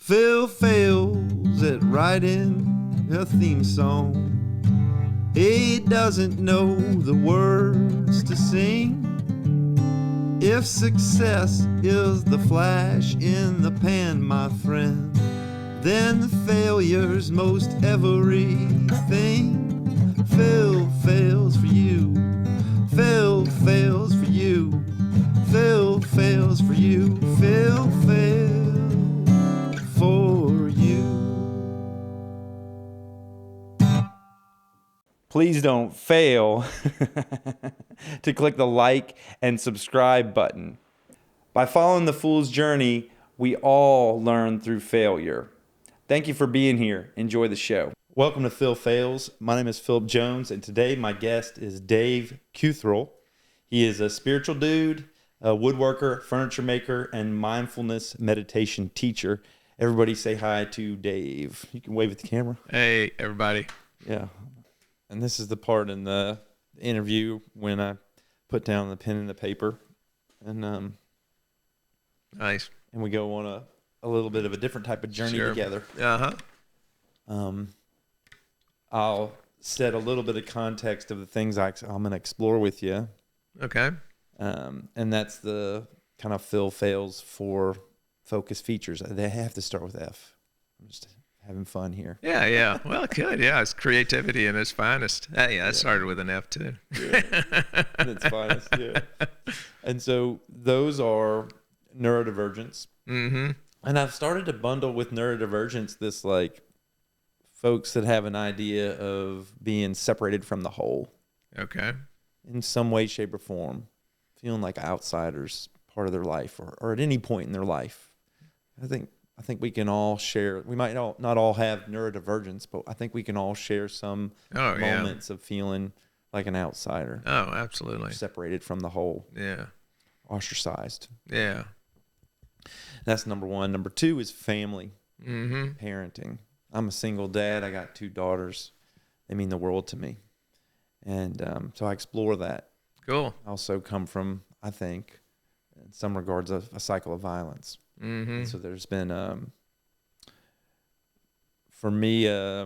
Phil fails at writing a theme song. He doesn't know the words to sing. If success is the flash in the pan, my friend, then failure's most everything. Phil fails for you. Phil fails for you. Phil fails for you. Phil fails for you. Please don't fail to click the like and subscribe button. By following the Fool's Journey, we all learn through failure. Thank you for being here. Enjoy the show. Welcome to Phil Phails. My name is Phillip Jones, and today my guest is Dave Cutherell. He is a spiritual dude, a woodworker, furniture maker, and mindfulness meditation teacher. Everybody say hi to Dave. You can wave at the camera. Hey, everybody. Yeah. And this is the part in the interview when I put down the pen and the paper, and Nice. and we go on a little bit of a different type of journey Sure. together. I'll set a little bit of context of the things I'm going to explore with you, Okay. and that's the kind of Phil Fails for focus features. They have to start with F. I'm just having fun here. Yeah. Well, good. Yeah, it's creativity in its finest. Hey, I started with an F too. Yeah. In its finest, yeah. And so those are neurodivergence. Mm-hmm. And I've started to bundle with neurodivergence this like folks that have an idea of being separated from the whole Okay. in some way, shape, or form, feeling like outsiders part of their life or at any point in their life. I think we can all share. We might not all have neurodivergence, but I think we can all share some moments of feeling like an outsider, Oh, absolutely. separated from the whole, Yeah. ostracized. Yeah. That's number one. Number two is family, Mm-hmm. parenting. I'm a single dad. I got 2 daughters. They mean the world to me. And so I explore that. Cool. I also come from, I think, in some regards, a cycle of violence. Mm-hmm. And so there's been, for me, a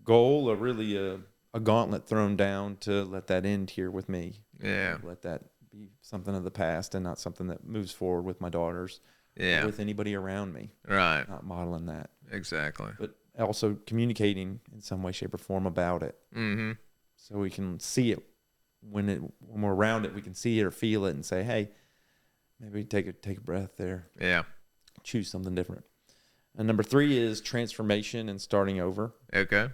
goal, a gauntlet thrown down to let that end here with me. Yeah. Let that be something of the past and not something that moves forward with my daughters. Yeah. Or with anybody around me. Right. Not modeling that. Exactly. But also communicating in some way, shape, or form about it. Mm-hmm. So we can see it when we're around it, we can see it or feel it and say, hey, maybe take a breath there. Yeah. Choose something different. And number 3 is transformation and starting over. Okay.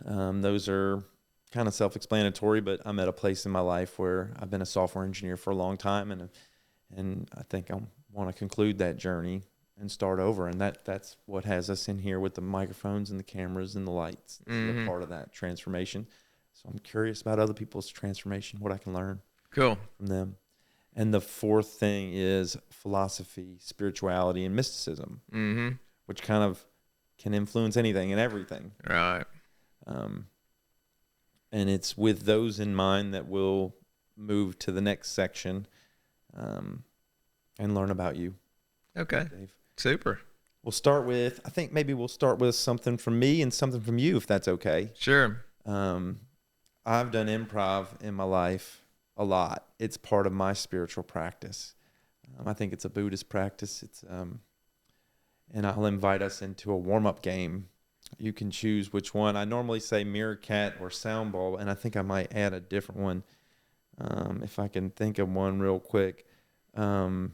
Those are kind of self-explanatory, but I'm at a place in my life where I've been a software engineer for a long time, and I think I want to conclude that journey and start over. And that's what has us in here with the microphones and the cameras and the lights. It's a part of that transformation. So I'm curious about other people's transformation, what I can learn Cool. from them. And the 4th thing is philosophy, spirituality, and mysticism, Mm-hmm. which kind of can influence anything and everything. Right. And it's with those in mind that we'll move to the next section and learn about you, Okay. Dave. Super. We'll start with something from me and something from you, if that's okay. Sure. I've done improv in my life a lot. It's part of my spiritual practice. I think it's a Buddhist practice. And I'll invite us into a warm-up game. You can choose which one. I normally say meerkat or sound ball, and I think I might add a different one if I can think of one real quick. No,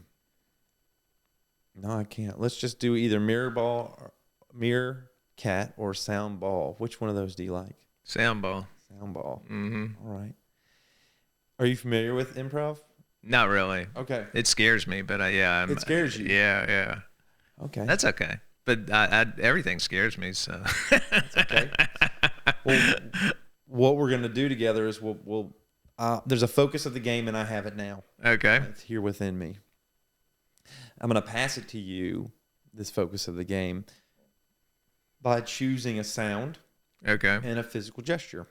I can't. Let's just do either meerkat or sound ball. Which one of those do you like? Sound ball. Sound ball. Mm-hmm. All right. Are you familiar with improv? Not really. Okay. It scares me, but It scares you? Yeah. Okay. That's okay. But everything scares me, so. That's okay. Well, what we're going to do together is we'll there's a focus of the game, and I have it now. Okay. It's here within me. I'm going to pass it to you, this focus of the game, by choosing a sound Okay. and a physical gesture.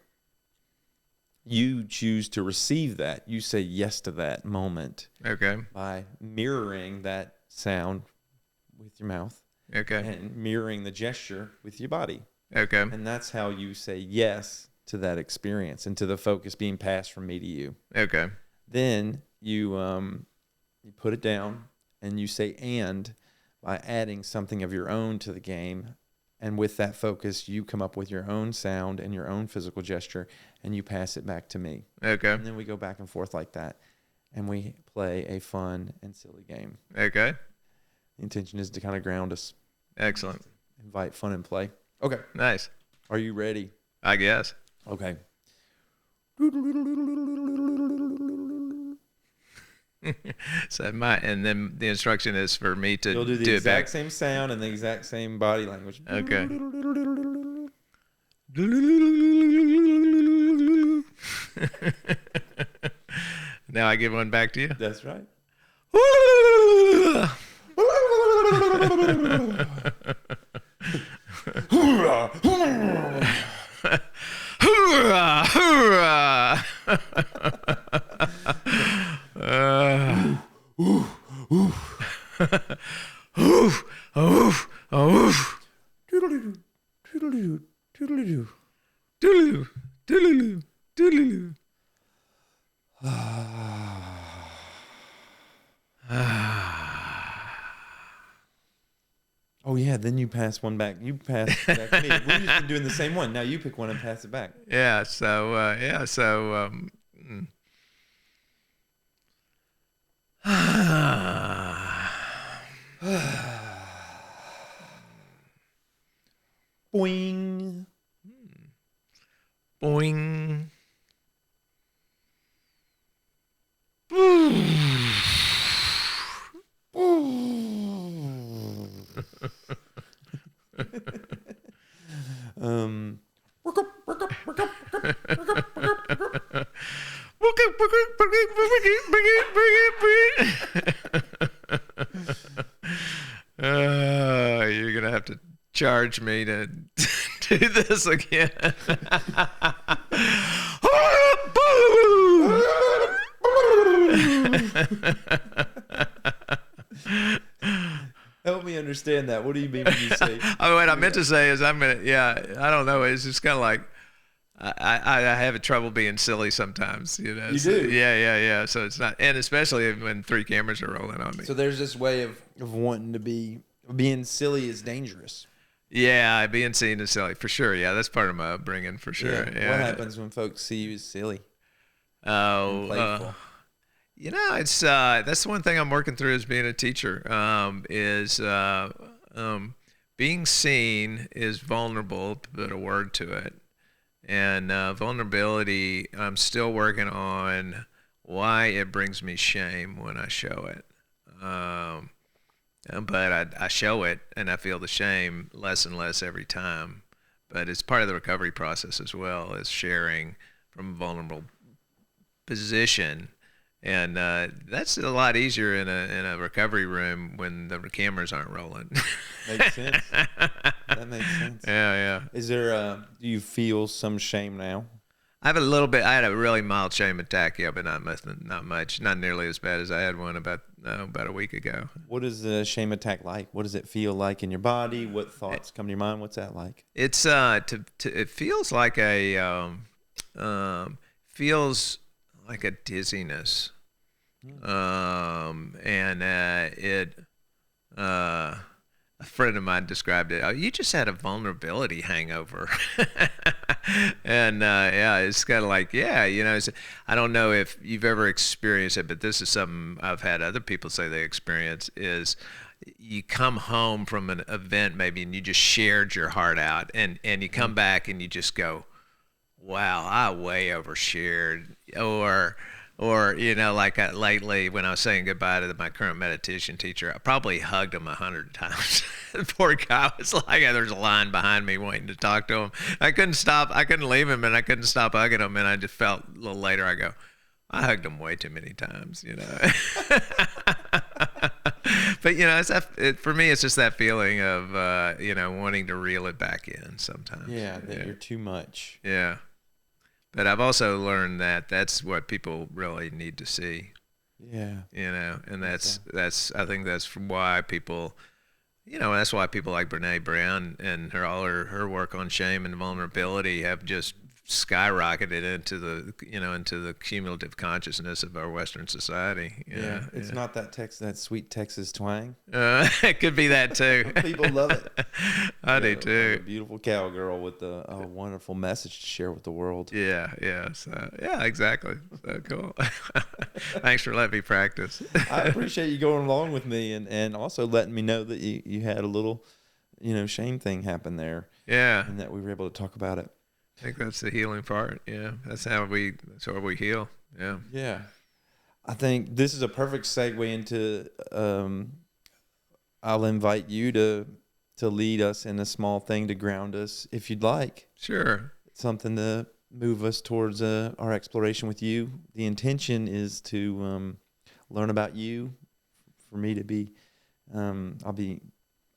You choose to receive that. You say yes to that moment Okay. by mirroring that sound with your mouth. Okay. And mirroring the gesture with your body. Okay. And that's how you say yes to that experience and to the focus being passed from me to you. Okay. Then you put it down and you say "and" by adding something of your own to the game. And with that focus, you come up with your own sound and your own physical gesture, and you pass it back to me. Okay. And then we go back and forth like that, and we play a fun and silly game. Okay. The intention is to kind of ground us. Excellent. Invite fun and play. Okay. Nice. Are you ready? I guess. Okay. So and then the instruction is for me to You'll do the it exact back. same sound and the exact same body language. Okay. Now I give one back to you. That's right. Hoorah! Hoorah! Oof! Oof! Oof! Doodle-doo, doodle-doo, doodle-doo. Doodaloo! Doodaloo! Doodaloo! Oh yeah, then you pass one back. You pass it back to me. We've just been doing the same one. Now you pick one and pass it back. Yeah. So Boing. boing. You're gonna have to charge me to do this again. Help me understand that. What do you mean when you say? Oh, what I meant to say is I don't know. It's just kind of like I have trouble being silly sometimes. You know. You So, do? Yeah. So it's not, and especially when 3 cameras are rolling on me. So there's this way of wanting to being silly is dangerous. Yeah, being seen as silly for sure. Yeah, that's part of my upbringing for sure. Yeah. What happens when folks see you as silly? Oh, Playful. you know, it's that's the one thing I'm working through as being a teacher. Being seen is vulnerable, to put a word to it, and vulnerability. I'm still working on why it brings me shame when I show it. But I show it, and I feel the shame less and less every time. But it's part of the recovery process as well, as sharing from a vulnerable position. And that's a lot easier in a recovery room when the cameras aren't rolling. Makes sense. That makes sense. Yeah. Is there do you feel some shame now? I have a little bit. I had a really mild shame attack, yeah, but not much. Not nearly as bad as I had one about a week ago. What is a shame attack like? What does it feel like in your body? What thoughts come to your mind? What's that like? It's it feels like a dizziness, and a friend of mine described it. Oh, you just had a vulnerability hangover. And yeah, it's kind of like, yeah, you know, I don't know if you've ever experienced it, but this is something I've had other people say they experience, is you come home from an event maybe and you just shared your heart out, and you come back and you just go, wow, I way overshared. Or you know, like lately when I was saying goodbye to my current meditation teacher, I probably hugged him 100 times. The poor guy was like, there's a line behind me waiting to talk to him. I couldn't leave him, and I couldn't stop hugging him. And I just felt a little later, I go, I hugged him way too many times, you know. But you know, for me, it's just that feeling of you know, wanting to reel it back in sometimes. Yeah, that you're too much. Yeah. But I've also learned that that's what people really need to see. Yeah. You know, and that's I think that's why people That's why people like Brene Brown and all her work on shame and vulnerability have just skyrocketed into the cumulative consciousness of our Western society. Yeah, it's not that sweet Texas twang. It could be that too. People love it. I do A too. beautiful cowgirl with a wonderful message to share with the world. Yeah. So yeah, exactly. So cool. Thanks for letting me practice. I appreciate you going along with me and also letting me know that you had a little, shame thing happen there. Yeah. And that we were able to talk about it. I think that's the healing part. Yeah. That's how we heal. Yeah. Yeah. I think this is a perfect segue into, I'll invite you to lead us in a small thing to ground us if you'd like. Sure. Something to move us towards our exploration with you. The intention is to learn about you, for me to be, I'll be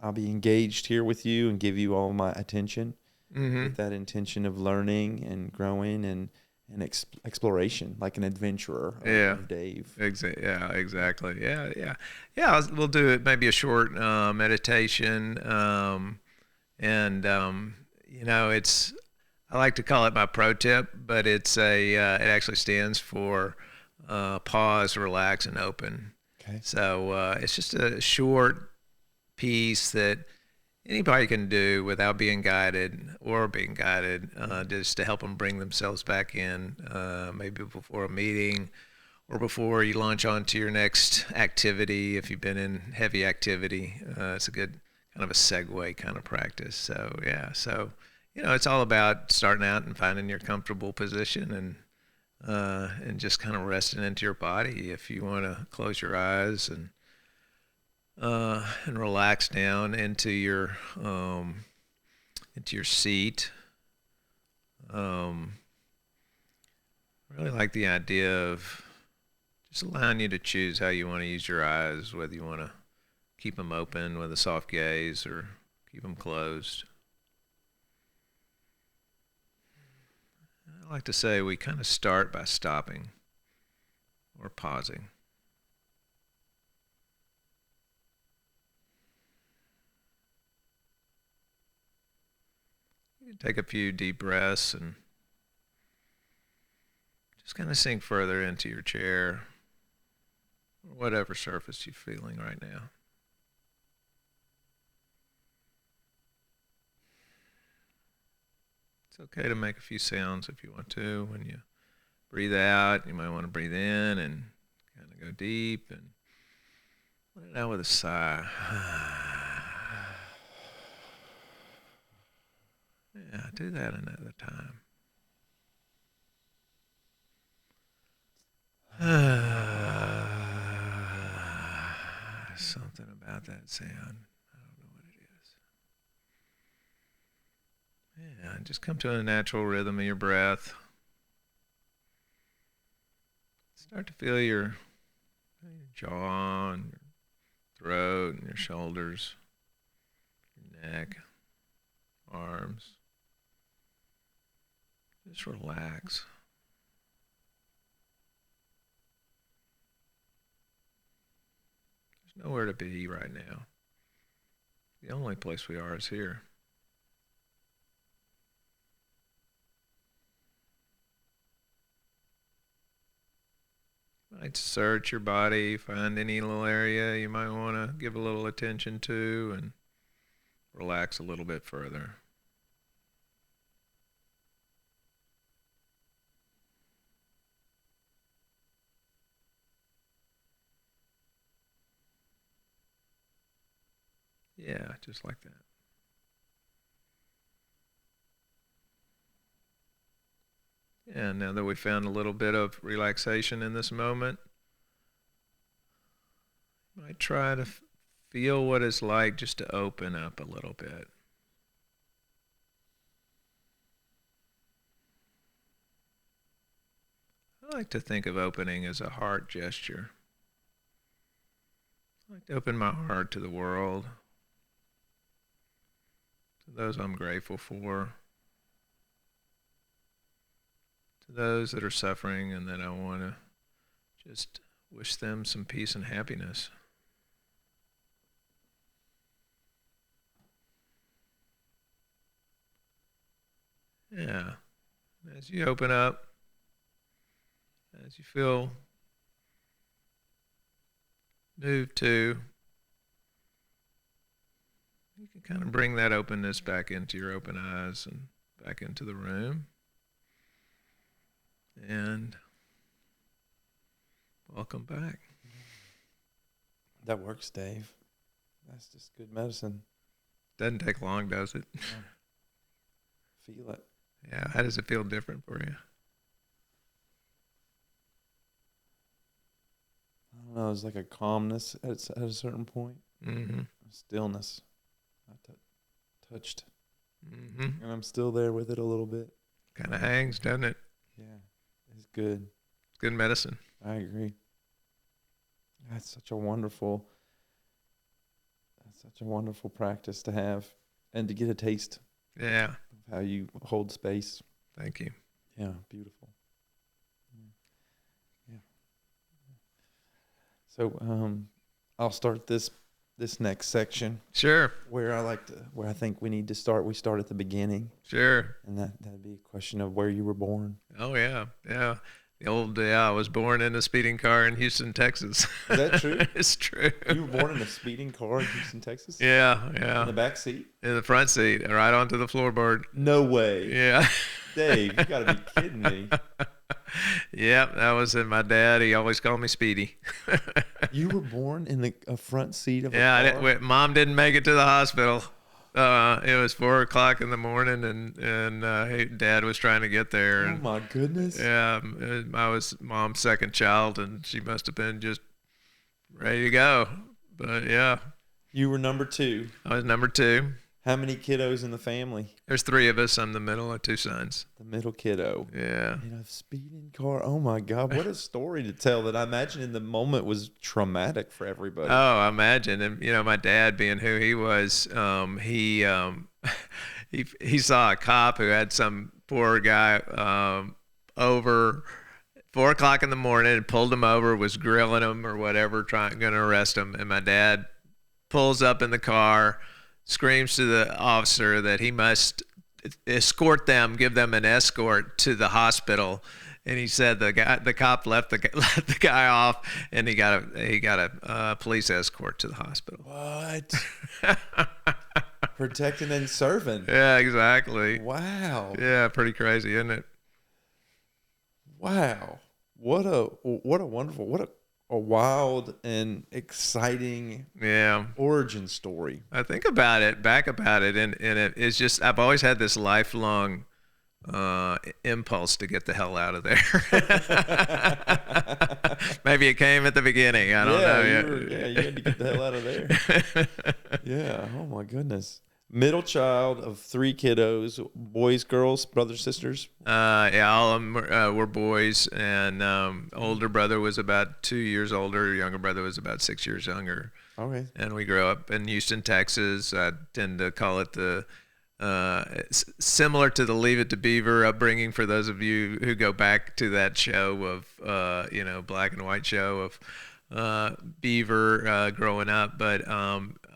engaged here with you and give you all my attention, with that intention of learning and growing and exploration, like an adventurer. Dave. Yeah, exactly. Yeah. We'll do it. Maybe a short meditation, it's. I like to call it my pro tip, but it actually stands for pause, relax, and open. Okay. So it's just a short piece that anybody can do without being guided, just to help them bring themselves back in, maybe before a meeting or before you launch onto your next activity. If you've been in heavy activity, it's a good kind of a segue kind of practice. So yeah, it's all about starting out and finding your comfortable position and just kind of resting into your body. If you want to close your eyes and relax down into your seat. Really like the idea of just allowing you to choose how you want to use your eyes, whether you want to keep them open with a soft gaze or keep them closed. I like to say we kind of start by stopping or pausing. You can take a few deep breaths and just kind of sink further into your chair or whatever surface you're feeling right now. It's okay to make a few sounds if you want to. When you breathe out, you might want to breathe in and kind of go deep and let it out with a sigh. Yeah, do that another time. Something about that sound. I don't know what it is. Yeah, just come to a natural rhythm of your breath. Start to feel your jaw and your throat and your shoulders, your neck, arms. Just relax. There's nowhere to be right now. The only place we are is here. You might search your body, find any little area you might want to give a little attention to, and relax a little bit further. Yeah, just like that. And now that we found a little bit of relaxation in this moment, you might try to feel what it's like just to open up a little bit. I like to think of opening as a heart gesture. I like to open my heart to the world, to those I'm grateful for, to those that are suffering and that I want to just wish them some peace and happiness. Yeah. As you open up, as you feel move to, you can kind of bring that openness back into your open eyes and back into the room. And welcome back. That works, Dave. That's just good medicine. Doesn't take long, does it? Feel it. Yeah. How does it feel different for you? I don't know. It's like a calmness at a certain point. Mm-hmm. A stillness. I touched. Mm-hmm. And I'm still there with it a little bit. Kind of hangs, doesn't it? Yeah. It's good. It's good medicine. I agree. That's such a wonderful practice to have and to get a taste Yeah. of how you hold space. Thank you. Yeah, beautiful. Yeah. So I'll start this next section Sure. where I think we need to start. We start at the beginning, Sure. and that'd be a question of where you were born. Oh, yeah. Yeah. The old, I was born in a speeding car in Houston, Texas. Is that true? It's true. You were born in a speeding car in Houston, Texas? Yeah, yeah. In the back seat? In the front seat, right onto the floorboard. No way. Yeah. Dave, you got to be kidding me. Yep, that was in my dad. He always called me Speedy. You were born in the front seat of a Yeah, car? Mom didn't make it to the hospital. It was 4 o'clock in the morning, and Dad was trying to get there. Oh And, my goodness. yeah, I was Mom's second child, and she must have been just ready to go. But yeah, You were number 2. I was number 2. How many kiddos in the family? There's 3 of us. I'm the middle of 2 sons. The middle kiddo. Yeah. In a speeding car. Oh my God. What a story to tell that I imagine in the moment was traumatic for everybody. Oh, I imagine. And, my dad being who he was, he saw a cop who had some poor guy over 4 o'clock in the morning and pulled him over, was grilling him or whatever, going to arrest him. And my dad pulls up in the car, screams to the officer that he must escort them, give them an escort to the hospital. And he said the cop let the guy off, and he got a police escort to the hospital. What? Protecting and serving. Yeah, exactly. Wow. Yeah, pretty crazy, isn't it? Wow. What a wonderful, what a wild and exciting origin story. I think about it, and it's just, I've always had this lifelong impulse to get the hell out of there. Maybe it came at the beginning. I don't know. You had to get the hell out of there. Yeah. Oh my goodness. Middle child of 3 kiddos, boys, girls, brothers, sisters. All of them were boys, and older brother was about 2 years older. Younger brother was about 6 years younger. Okay. And we grew up in Houston, Texas. I tend to call it similar to the Leave It to Beaver upbringing, for those of you who go back to that show of, black and white show of Beaver growing up. But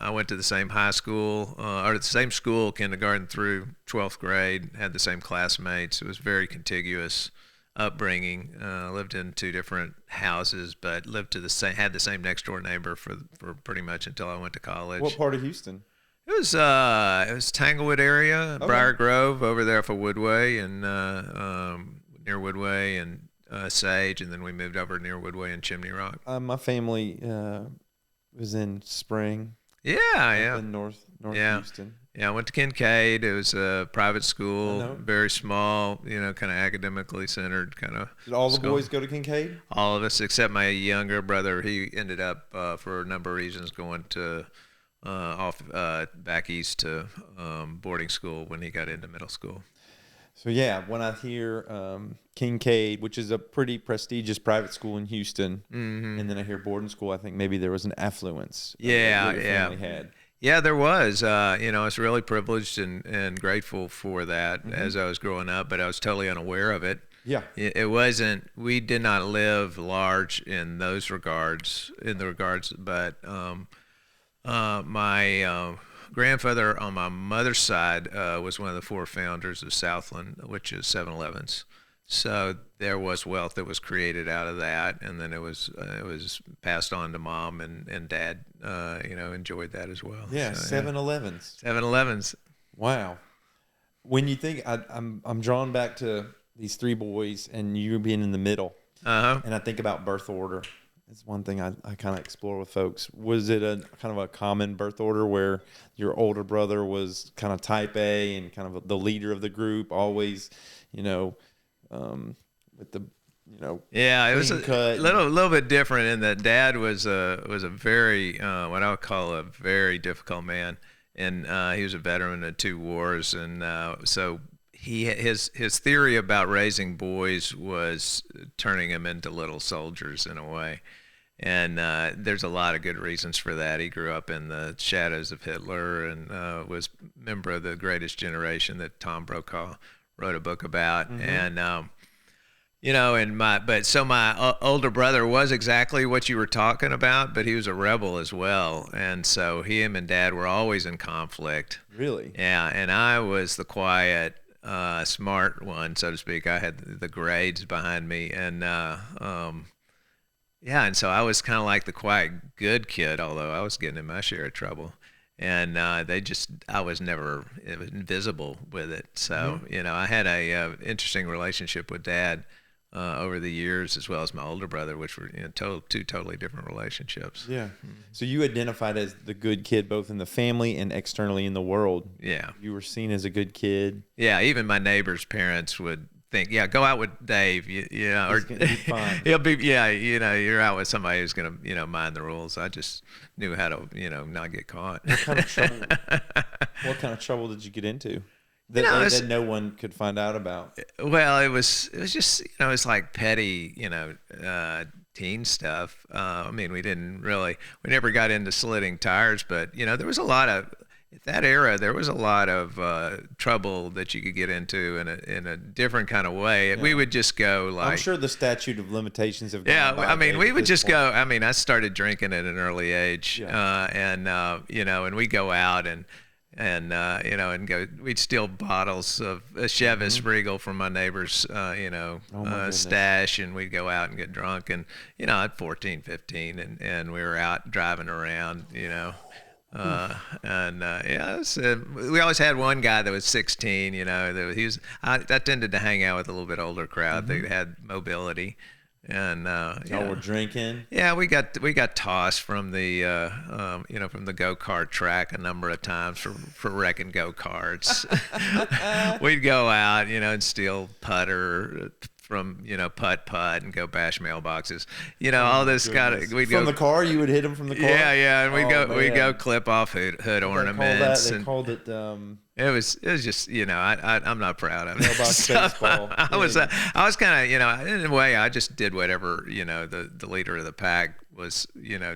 I went to the same high school, or the same school, kindergarten through 12th grade, had the same classmates. It was very contiguous upbringing. Lived in 2 different houses, but had the same next door neighbor for pretty much until I went to college. What part of Houston? It was Tanglewood area, okay. Briar Grove, over there off of Woodway, and near Woodway and Sage, and then we moved over near Woodway and Chimney Rock. My family was in Spring. Yeah. In North Houston. Yeah, I went to Kincaid. It was a private school, very small, kind of academically centered kind of. Did all the boys go to Kincaid? All of us, except my younger brother. He ended up, for a number of reasons, going to back east to boarding school when he got into middle school. So yeah, when I hear Kincaid, which is a pretty prestigious private school in Houston, and then I hear boarding school, I think maybe there was an affluence. That your family had. Yeah, there was. I was really privileged and grateful for that as I was growing up, but I was totally unaware of it. Yeah, it wasn't. We did not live large in those regards. But my grandfather on my mother's side was one of the 4 founders of Southland, which is 7-Elevens. So there was wealth that was created out of that, and then it was passed on to mom, and dad, enjoyed that as well. Yeah, so, 7-Elevens. 7-Elevens. Wow. When you think, I'm drawn back to these 3 boys and you being in the middle, and I think about birth order. It's one thing I kind of explore with folks. Was it a kind of a common birth order where your older brother was kind of type A and kind of the leader of the group, always, with the, yeah, it was a cut little bit different in that dad was a very what I would call a very difficult man, and he was a veteran of 2 wars, and so his theory about raising boys was turning them into little soldiers in a way. And there's a lot of good reasons for that. He grew up in the shadows of Hitler and was a member of the Greatest Generation that Tom Brokaw wrote a book about. And my older brother was exactly what you were talking about, but he was a rebel as well. And so him and dad were always in conflict. Really? Yeah, and I was the quiet, smart one, so to speak. I had the grades behind me, and yeah, and so I was kind of like the quiet, good kid, although I was getting in my share of trouble. And I was never invisible with it. So, I had a interesting relationship with dad over the years, as well as my older brother, which were 2 totally different relationships. Yeah. So you identified as the good kid, both in the family and externally in the world. Yeah. You were seen as a good kid. Yeah, even my neighbors' parents would think, yeah, go out with Dave, or He's gonna be fine. he'll be, yeah, you're out with somebody who's gonna, mind the rules. I just knew how to, not get caught. What kind of trouble did you get into that no one could find out about? Well, it was just, it's like petty, teen stuff. We never got into slitting tires, but there was a lot of. At that era, there was a lot of trouble that you could get into in a different kind of way. Yeah. We would just go like... I'm sure the statute of limitations have gone by. Yeah, we would just go... I started drinking at an early age, and we'd go out and go... We'd steal bottles of a Chivas Regal from my neighbor's, stash, and we'd go out and get drunk. And, at 14, 15, and we were out driving around, we always had one guy that was 16, I tended to hang out with a little bit older crowd. They had mobility, and y'all were drinking. Yeah, we got tossed from the from the go-kart track a number of times for wrecking go-karts. We'd go out, and steal putter from putt and go bash mailboxes, all this kind of. We'd from go the car. You would hit them from the car. Yeah, and we'd go clip off hood ornaments. They called it. It was just I'm not proud of it. Mailbox baseball. I was kind of in a way I just did whatever the leader of the pack was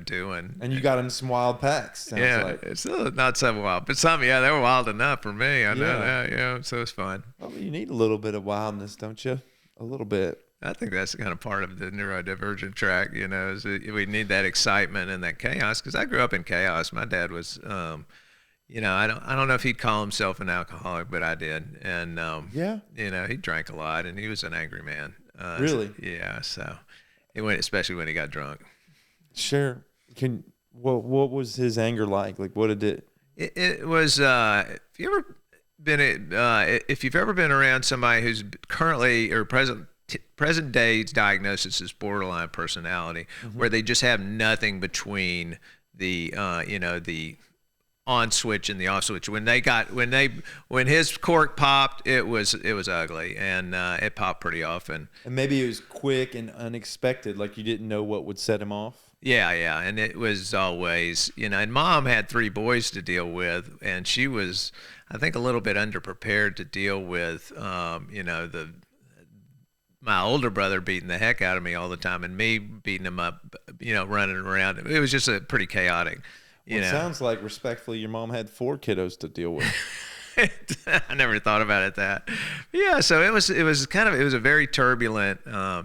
doing. And you got in some wild packs. Like. It's not so wild, but some they were wild enough for me. I know that. So it's fun. Well, you need a little bit of wildness, don't you? A little bit. I think that's kind of part of the neurodivergent track, is we need that excitement and that chaos. Because I grew up in chaos. My dad was, I don't know if he'd call himself an alcoholic, but I did. And he drank a lot, and he was an angry man. Really? Yeah. So, especially when he got drunk. Sure. What was his anger like? Like, what did it? It was. If you've ever been around somebody who's currently or present day's diagnosis is borderline personality, where they just have nothing between the the on switch and the off switch. When his cork popped, it was ugly, and it popped pretty often. And maybe it was quick and unexpected, like you didn't know what would set him off. Yeah, and it was always, and Mom had 3 boys to deal with, and she was, I think, a little bit underprepared to deal with, my older brother beating the heck out of me all the time, and me beating him up, running around. It was just a pretty chaotic. It sounds like, respectfully, your mom had 4 kiddos to deal with. I never thought about it that. Yeah, so it was a very turbulent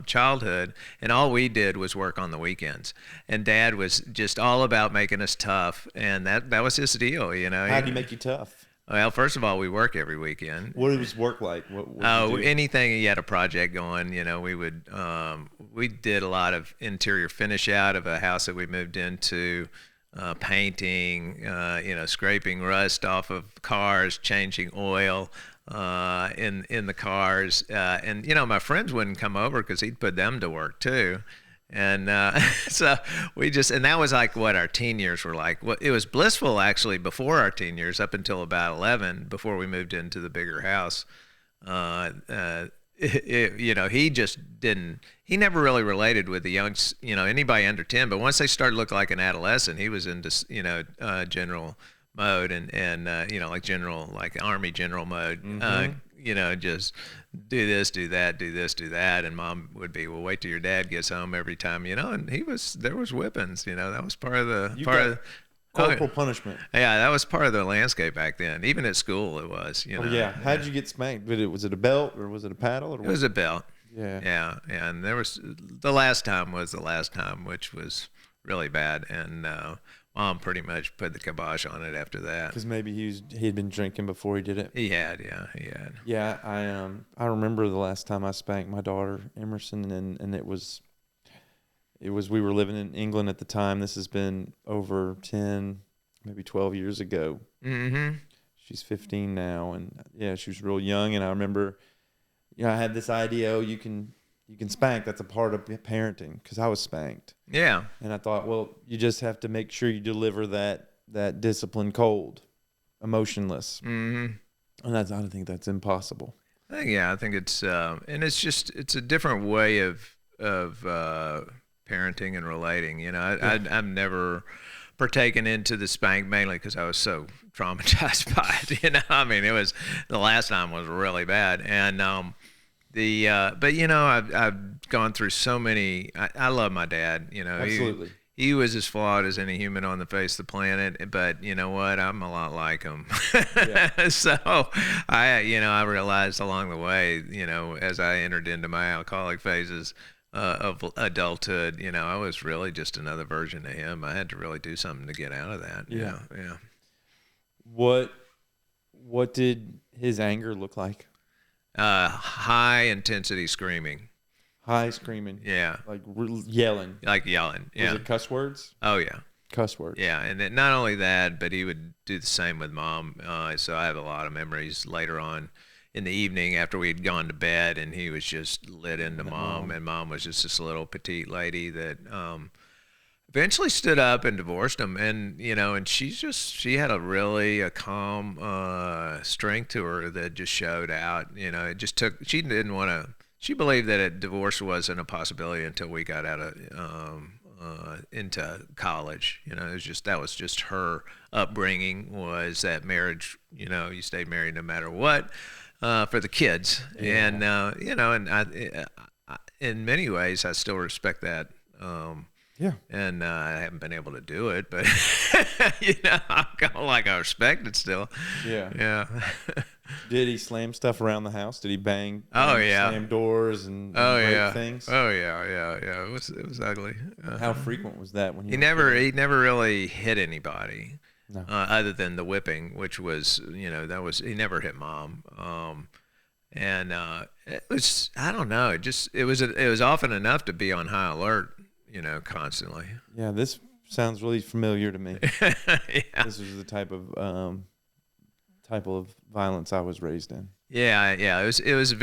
childhood, and all we did was work on the weekends. And Dad was just all about making us tough, and that was his deal, you know. How do you make you tough? Well, first of all, we work every weekend. What was work like? What Anything he had a project going, you know, we did a lot of interior finish out of a house that we moved into, painting, you know, scraping rust off of cars, changing oil in the cars, and you know, my friends wouldn't come over because he'd put them to work too. And so and that was like what our teen years were like. Well, it was blissful actually before our teen years, up until about 11, before we moved into the bigger house. You know, he never really related with the youngs, you know, anybody under 10. But once they started to look like an adolescent, he was into, you know, general mode and you know, like Army general mode. Mm-hmm. You know, just do this, do that, do this, do that, and Mom would be, well, wait till your dad gets home every time, you know. And there was whippings, you know. That was part of the corporal punishment. Yeah, that was part of the landscape back then. Even at school, it was, you know. Oh, yeah. How did you get spanked? Was it a belt or was it a paddle? It was a belt. Yeah. Yeah. And the last time, which was really bad. And Mom pretty much put the kibosh on it after that. Because maybe he'd been drinking before he did it. He had, yeah, he had. Yeah, I remember the last time I spanked my daughter Emerson, and it was we were living in England at the time. This has been over 10, maybe 12 years ago. Mm-hmm. She's 15 now, and yeah, she was real young. And I remember, you know, I had this idea, you can spank. That's a part of parenting, because I was spanked. Yeah. And I thought, well, you just have to make sure you deliver that discipline cold, emotionless. Mm-hmm. And I don't think that's impossible. I think it's and it's a different way of parenting and relating. You know, I've never partaken into the spank, mainly because I was so traumatized by it. You know, I mean, the last time was really bad, and but you know, I've gone through so many. I love my dad. You know, absolutely. He was as flawed as any human on the face of the planet, but you know what? I'm a lot like him. Yeah. So I realized along the way, you know, as I entered into my alcoholic phases of adulthood, you know, I was really just another version of him. I had to really do something to get out of that. Yeah. Yeah. What did his anger look like? High intensity screaming. High screaming. Yeah. Like yelling. Like yelling. Yeah. Was it cuss words? Oh yeah. Cuss words. Yeah, and then not only that, but he would do the same with Mom. So I have a lot of memories later on in the evening after we had gone to bed, and he was just lit into Mom, and Mom was just this little petite lady that eventually stood up and divorced him. And you know, and she had a calm strength to her that just showed out. You know, it just took. She didn't want to. She believed that a divorce wasn't a possibility until we got out of into college. You know, that was just her upbringing, was that marriage. You know, you stayed married no matter what for the kids. Yeah. And you know, and I, in many ways, I still respect that. Yeah. And I haven't been able to do it, but you know, I kind of like I respect it still. Yeah. Yeah. Did he slam stuff around the house? Did he bang? Oh yeah. Slam doors and break things? Oh yeah. It was ugly. How frequent was that when he never really hit anybody? No. Other than the whipping, which was, you know, he never hit Mom. And it was, I don't know, it was often enough to be on high alert, you know, constantly. Yeah, this sounds really familiar to me. Yeah. This was the type of violence I was raised in. Yeah. It was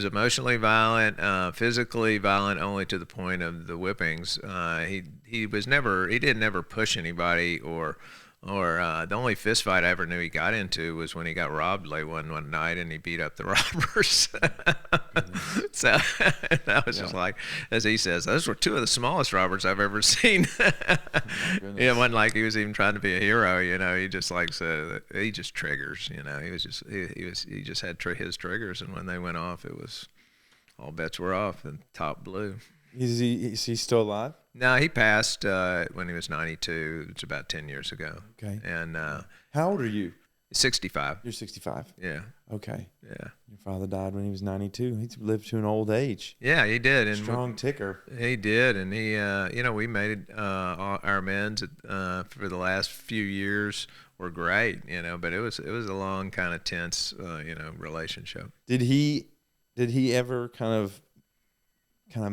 emotionally violent, physically violent, only to the point of the whippings. He didn't never push anybody or the only fist fight I ever knew he got into was when he got robbed late one night and he beat up the robbers. So that was just like, as he says, those were two of the smallest robbers I've ever seen. It wasn't like he was even trying to be a hero, you know. He just he just triggers, you know. He just had his triggers, and when they went off, it was all bets were off and top blew. Is he still alive? No, he passed when he was 92. It's about 10 years ago. Okay. And how old are you? 65. You're 65. Yeah. Okay. Yeah. Your father died when he was 92. He lived to an old age. Yeah, he did. And Strong ticker. he did, and he, we made our amends for the last few years were great, but it was a long, kind of tense, relationship. Did he ever kind of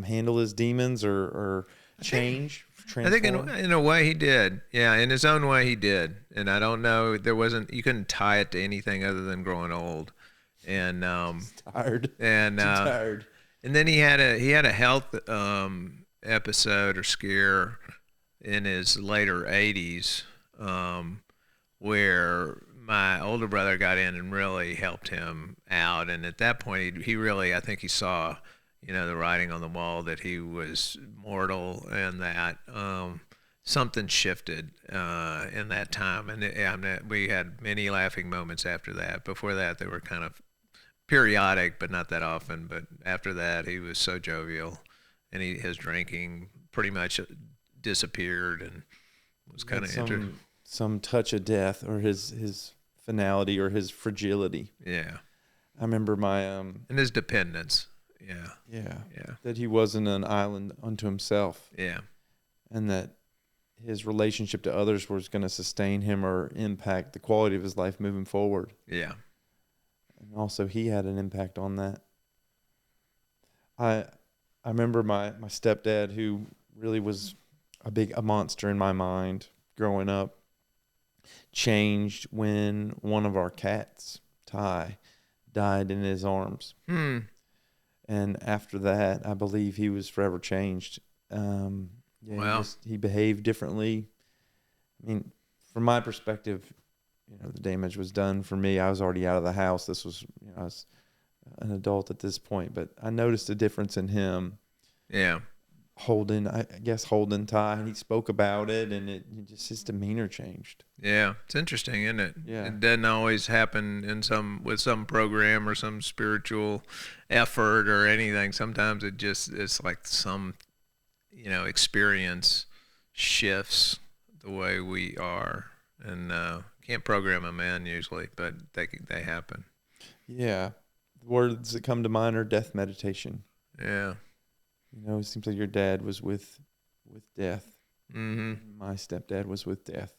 handle his demons or change? I think in a way he did. Yeah, in his own way he did. And I don't know, you couldn't tie it to anything other than growing old. And tired. And tired. And then he had a health episode or scare in his later 80s where my older brother got in and really helped him out. And at that point, he really, I think he saw, the writing on the wall that he was mortal, and that something shifted in that time. And we had many laughing moments after that. Before that, they were kind of periodic, but not that often. But after that, he was so jovial, and his drinking pretty much disappeared, and was kind of some touch of death, or his finality, or his fragility. Yeah, I remember my and his dependence. Yeah. That he wasn't an island unto himself. Yeah, and that his relationship to others was going to sustain him or impact the quality of his life moving forward. Yeah. And also he had an impact on that. I remember my stepdad, who really was a monster in my mind growing up, changed when one of our cats, Ty, died in his arms. And after that, I believe he was forever changed. Wow. He behaved differently. I mean, from my perspective, the damage was done for me. I was already out of the house. This was, I was an adult at this point, but I noticed a difference in him. Yeah. Holding Ty, and he spoke about it, and his demeanor changed. Yeah, it's interesting, isn't it? Yeah. It doesn't always happen with some program or some spiritual effort or anything. Sometimes it's like some, experience shifts the way we are, and can't program them in usually, but they happen. Yeah, the words that come to mind are death meditation. Yeah. It seems like your dad was with death. Mm-hmm. My stepdad was with death.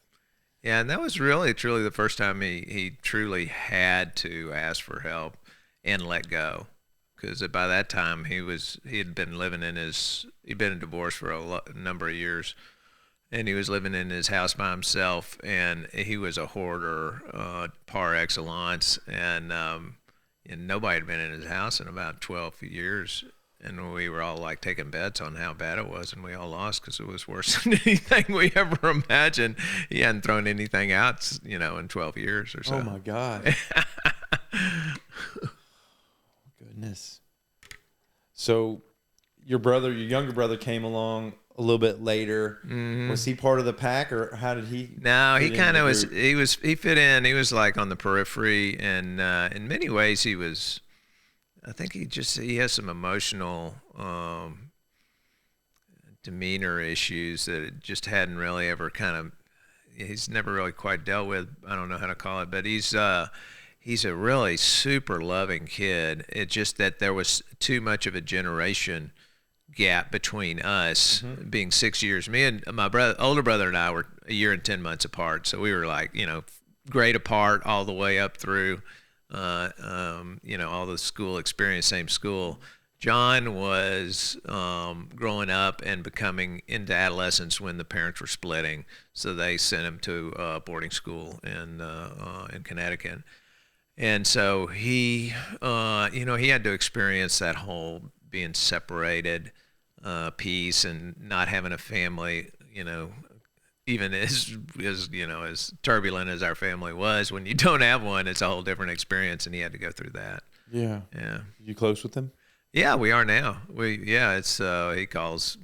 Yeah, and that was really, truly the first time he truly had to ask for help and let go. Because by that time, he'd been divorced for a number of years, and he was living in his house by himself, and he was a hoarder par excellence, and nobody had been in his house in about 12 years. And we were all like taking bets on how bad it was, and we all lost because it was worse than anything we ever imagined. He hadn't thrown anything out, in 12 years or so. Oh my God. Goodness. So your younger brother came along a little bit later. Mm-hmm. Was he part of the pack, or how did he? No, he kind of was. He fit in. He was like on the periphery, and in many ways he was. I think he has some emotional demeanor issues that it just hadn't really ever he's never really quite dealt with. I don't know how to call it, but he's a really super loving kid. It's just that there was too much of a generation gap between us, being 6 years. Me and my older brother and I were a year and 10 months apart, so we were like, grade apart all the way up through. All the school experience, same school. John was growing up and becoming into adolescence when the parents were splitting, so they sent him to boarding school in Connecticut, and so he had to experience that whole being separated piece and not having a family, even as turbulent as our family was, when you don't have one, it's a whole different experience, and he had to go through that. Yeah. Yeah. You close with him? Yeah, we are now. It's he calls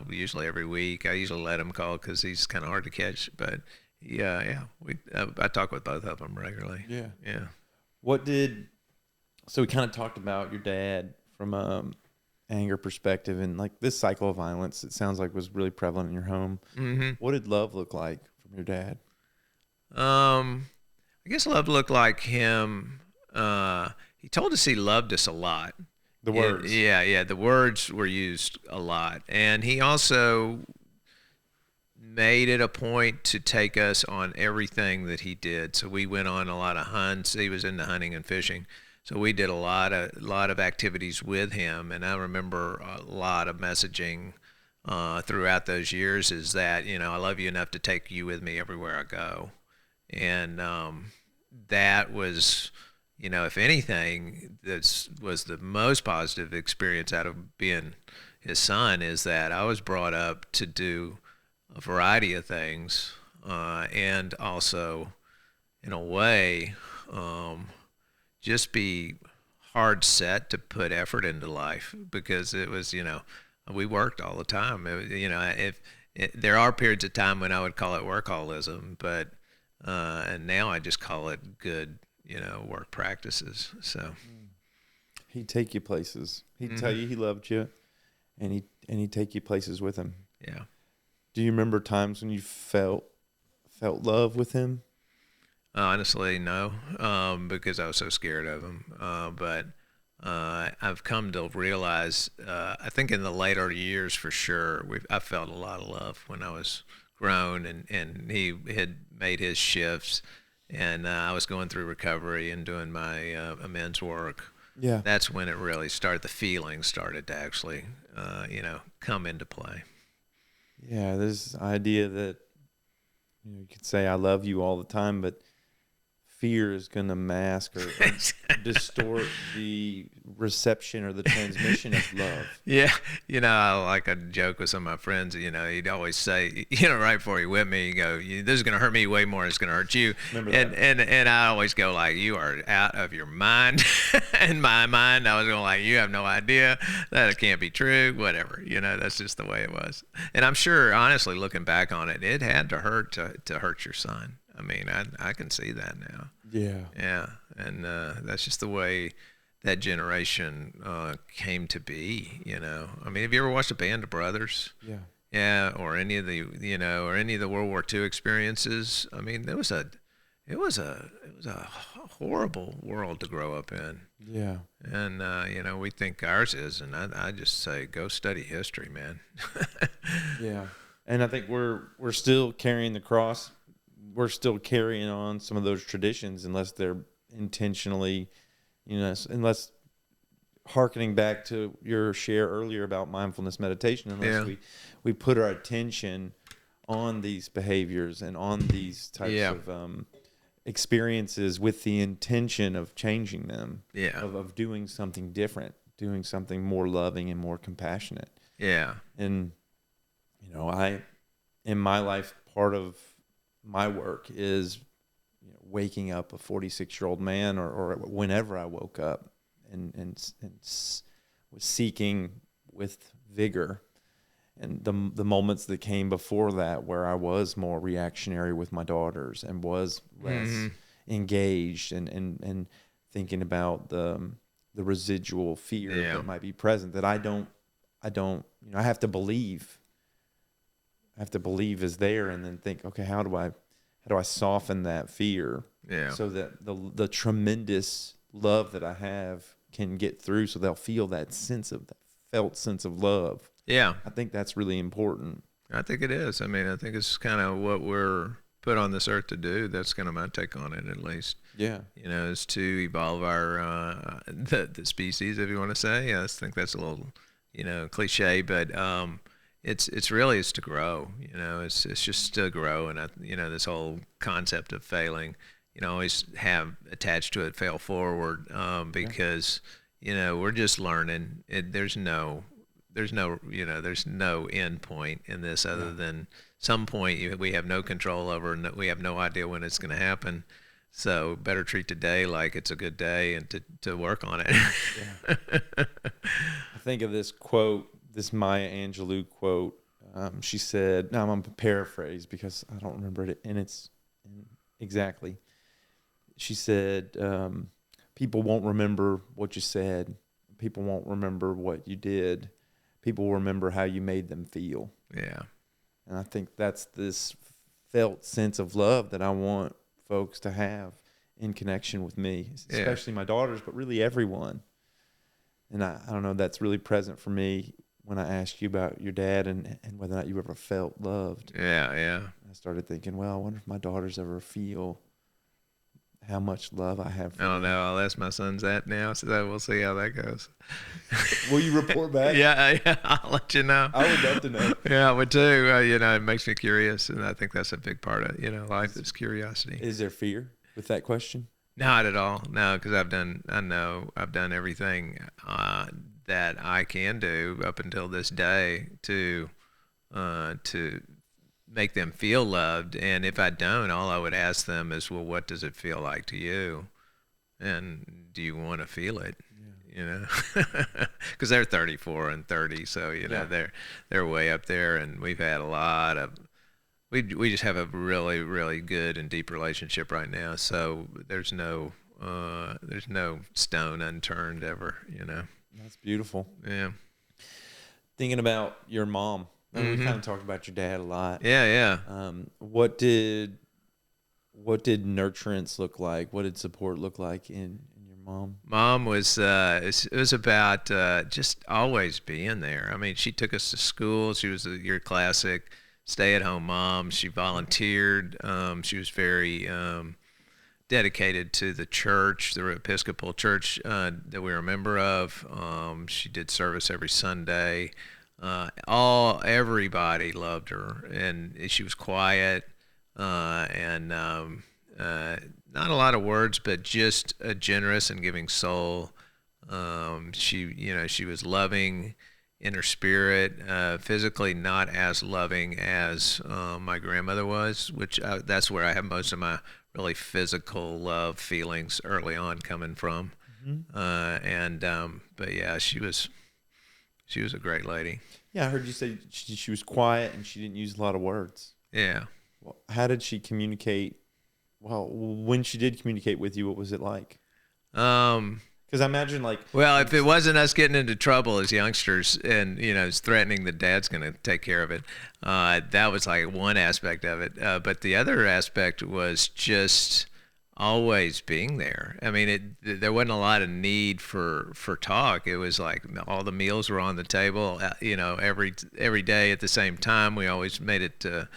usually every week. I usually let him call because he's kind of hard to catch, but I talk with both of them regularly. Yeah. Yeah. So we kind of talked about your dad from anger perspective, and like this cycle of violence, it sounds like was really prevalent in your home. Mm-hmm. What did love look like from your dad? I I guess love looked like him. He told us he loved us a lot. The words. Yeah. The words were used a lot, and he also made it a point to take us on everything that he did. So we went on a lot of hunts. He was into hunting and fishing. So we did a lot of activities with him, and I remember a lot of messaging throughout those years is that, I love you enough to take you with me everywhere I go. And that was, if anything, this was the most positive experience out of being his son, is that I was brought up to do a variety of things, and also, in a way, just be hard set to put effort into life, because it was, we worked all the time. There are periods of time when I would call it workaholism, but and now I just call it good, work practices. So He'd take you places. He'd tell you he loved you, and he'd take you places with him. Yeah. Do you remember times when you felt love with him? Honestly, no, because I was so scared of him. But I've come to realize, I think in the later years, for sure, I felt a lot of love when I was grown, and he had made his shifts, and I was going through recovery and doing my amends work. Yeah. That's when it really started. The feelings started to actually, come into play. Yeah, this idea that you could say I love you all the time, but fear is going to mask or distort the reception or the transmission of love. Yeah, I like a joke with some of my friends. He'd always say, right before he whipped me, he'd go, "This is going to hurt me way more than it's going to hurt you." And I always go like, "You are out of your mind." In my mind, I was going like, "You have no idea. That can't be true." Whatever, that's just the way it was. And I'm sure, honestly, looking back on it, it had to hurt to hurt your son. I mean, I can see that now. Yeah. Yeah, and that's just the way that generation came to be. I mean, have you ever watched a Band of Brothers? Yeah. Yeah, or any of the or any of the World War II experiences. I mean, it was a horrible world to grow up in. Yeah. And we think ours is, and I just say go study history, man. Yeah. And I think we're still carrying the cross. We're still carrying on some of those traditions, unless they're intentionally, unless hearkening back to your share earlier about mindfulness meditation, unless we put our attention on these behaviors and on these types of experiences with the intention of changing them, of doing something different, doing something more loving and more compassionate. Yeah. And, in my life, part of my work is waking up a 46-year-old man, or whenever I woke up, and was seeking with vigor. And the moments that came before that, where I was more reactionary with my daughters and was less engaged and thinking about the residual fear that might be present, that I have to believe is there, and then think, okay, how do I soften that fear so that the tremendous love that I have can get through, so they'll feel that felt sense of love. Yeah. I think that's really important. I think it is. I mean, I think it's kind of what we're put on this earth to do. That's kind of my take on it, at least. Yeah. Is to evolve our the species, if you want to say. I think that's a little, cliche, but it's really to grow. It's just to grow, and this whole concept of failing, always have attached to it fail forward, because we're just learning. There's no end point in this other than some point we have no control over, and we have no idea when it's going to happen. So better treat today like it's a good day, and to work on it. I think of this quote, this Maya Angelou quote. She said, now I'm going to paraphrase because I don't remember it exactly. She said, people won't remember what you said. People won't remember what you did. People will remember how you made them feel. Yeah. And I think that's this felt sense of love that I want folks to have, in connection with me, especially my daughters, but really everyone. And I don't know, that's really present for me when I asked you about your dad and whether or not you ever felt loved. Yeah. I started thinking, well, I wonder if my daughters ever feel how much love I have for I don't them. know. I'll ask my sons that now, so we'll see how that goes. Will you report back? Yeah, I'll let you know. I would love to know. Yeah, I would too. It makes me curious, and I think that's a big part of life is curiosity. Is there fear with that question? Not at all. No, because I've done everything that I can do up until this day to make them feel loved. And if I don't, all I would ask them is, well, what does it feel like to you? And do you want to feel it? Because they're 34 and 30, so they're way up there, and we've had a lot of. We just have a really, really good and deep relationship right now. So there's no stone unturned ever. That's beautiful. Yeah. Thinking about your mom. We kind of talked about your dad a lot. Yeah. What did nurturance look like? What did support look like in your mom? Mom was it was about just always being there. I mean, she took us to school. She was your classic stay-at-home mom. She volunteered. She was very dedicated to the church, the Episcopal church that we were a member of. She did service every Sunday. Everybody loved her, and she was quiet and not a lot of words, but just a generous and giving soul. She was loving in her spirit, physically not as loving as my grandmother was, which that's where I have most of my really physical love feelings early on coming from. But yeah, she was a great lady. Yeah, I heard you say she was quiet and she didn't use a lot of words. Yeah. Well, how did she communicate? Well, when she did communicate with you, what was it like? Because I imagine if it wasn't us getting into trouble as youngsters and threatening that dad's going to take care of it, that was like one aspect of it. But the other aspect was just always being there. I mean, there wasn't a lot of need for talk. It was like all the meals were on the table, every day at the same time. We always made it to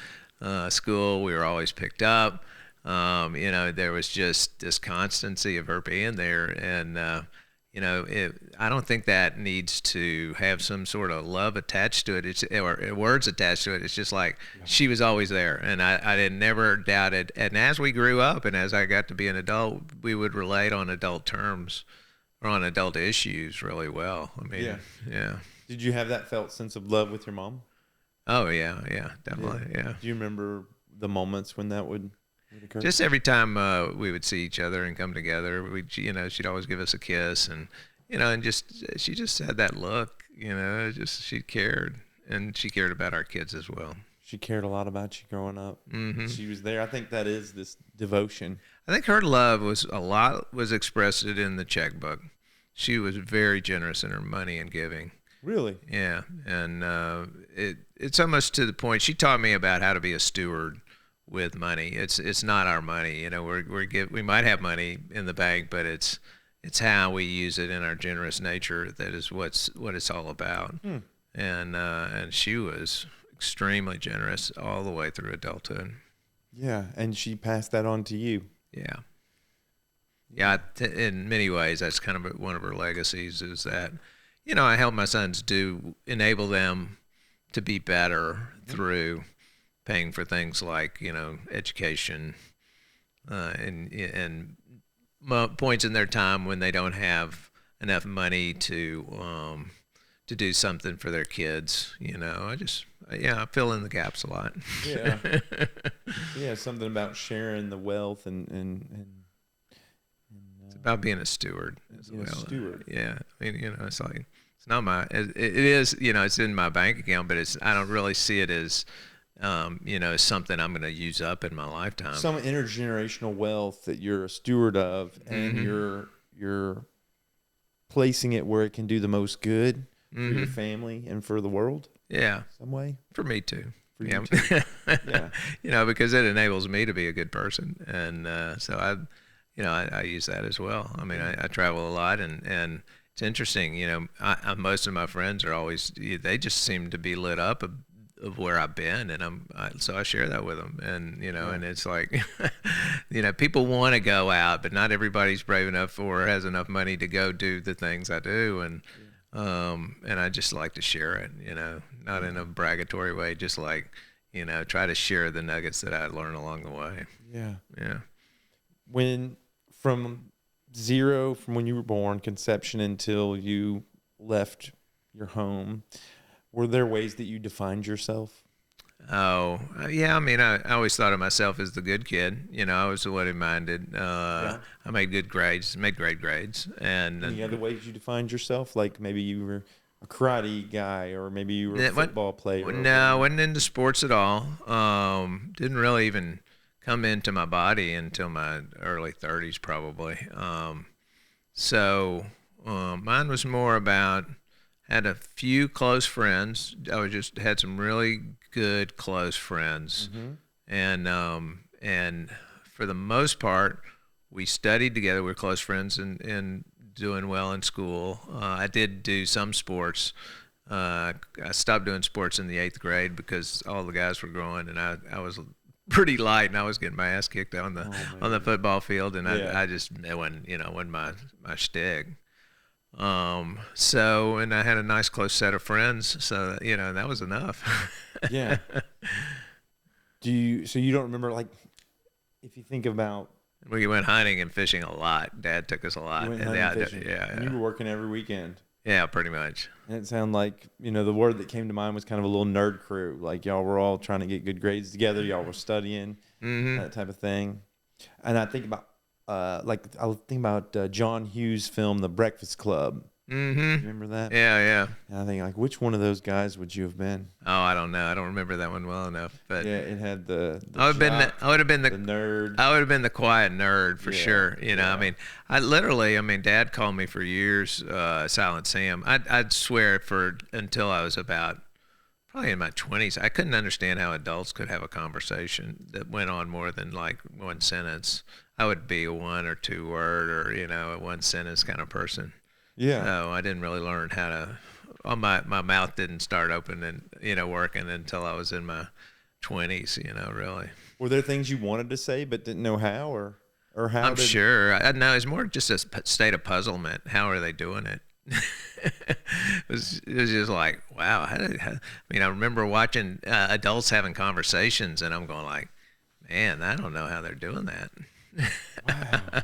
school. We were always picked up. There was just this constancy of her being there, and I don't think that needs to have some sort of love attached to it, or words attached to it. It's just like she was always there, and I never doubted. And as we grew up, and as I got to be an adult, we would relate on adult terms or on adult issues really well. I mean, yeah. Did you have that felt sense of love with your mom? Oh yeah, definitely, yeah. Do you remember the moments when that would occur? Just every time we would see each other and come together, she'd always give us a kiss, and she just had that look, she cared, and she cared about our kids as well. She cared a lot about you growing up. Mm-hmm. She was there. I think that is this devotion. I think her love was expressed in the checkbook. She was very generous in her money and giving. Really? Yeah, and it's almost to the point. She taught me about how to be a steward with money. It's not our money. We might have money in the bank, but it's how we use it in our generous nature that is what it's all about. And she was extremely generous all the way through adulthood. Yeah, and she passed that on to you. Yeah. In many ways, that's kind of one of her legacies is that, I help my sons enable them to be better through paying for things like, education, and points in their time when they don't have enough money to do something for their kids. I fill in the gaps a lot. Yeah. Yeah, something about sharing the wealth and it's about being a steward as well. A steward. Yeah. I mean, it's like, it's not it is, it's in my bank account, but I don't really see it as, something I'm going to use up in my lifetime. Some intergenerational wealth that you're a steward of, and you're placing it where it can do the most good for your family and for the world. Yeah. Some way. For me too. For you too. Yeah. Because it enables me to be a good person. And so I use that as well. I mean, I travel a lot, and it's interesting. Most of my friends are always, they just seem to be lit up of where I've been, and so I share that with them, and and it's like, people want to go out, but not everybody's brave enough or has enough money to go do the things I do, and I just like to share it, not in a bragatory way, just like, try to share the nuggets that I learn along the way. Yeah. Yeah. From when you were born, conception until you left your home, were there ways that you defined yourself? Oh, yeah. I mean, I always thought of myself as the good kid. I was the one-minded. I made good grades, made great grades. And any other ways you defined yourself? Like maybe you were a karate guy, or maybe you were a football player? No, I wasn't into sports at all. Didn't really even come into my body until my early 30s, probably. So mine was more about, had a few close friends. Had some really good close friends, and for the most part, we studied together. We were close friends and doing well in school. I did do some sports. I stopped doing sports in the 8th grade because all the guys were growing, and I was pretty light, and I was getting my ass kicked on the football field, and it wasn't my shtick. And I had a nice close set of friends, so that was enough. Yeah. So you don't remember, like, if you think about, we went hunting and fishing a lot. Dad took us a lot. And you were working every weekend. Yeah, pretty much. And it sounded like, the word that came to mind was kind of a little nerd crew. Like, y'all were all trying to get good grades together. Y'all were studying, that type of thing. And I think about, John Hughes' film, The Breakfast Club. Mm-hmm. You remember that? Yeah. And I think, like, which one of those guys would you have been? Oh, I don't know. I don't remember that one well enough. But yeah, it had the I would have been the nerd. I would have been the quiet nerd for sure. I mean, Dad called me for years, Silent Sam. I'd swear until I was about probably in my 20s. I couldn't understand how adults could have a conversation that went on more than like one sentence. I would be a one or two word or a one sentence kind of person. Yeah. So I didn't really learn how to. My mouth didn't start opening, working until I was in my 20s. Really. Were there things you wanted to say but didn't know how, or how? I'm sure. No, it's more just a state of puzzlement. How are they doing it? it was just like, wow. I remember watching adults having conversations, and I'm going like, man, I don't know how they're doing that. Wow.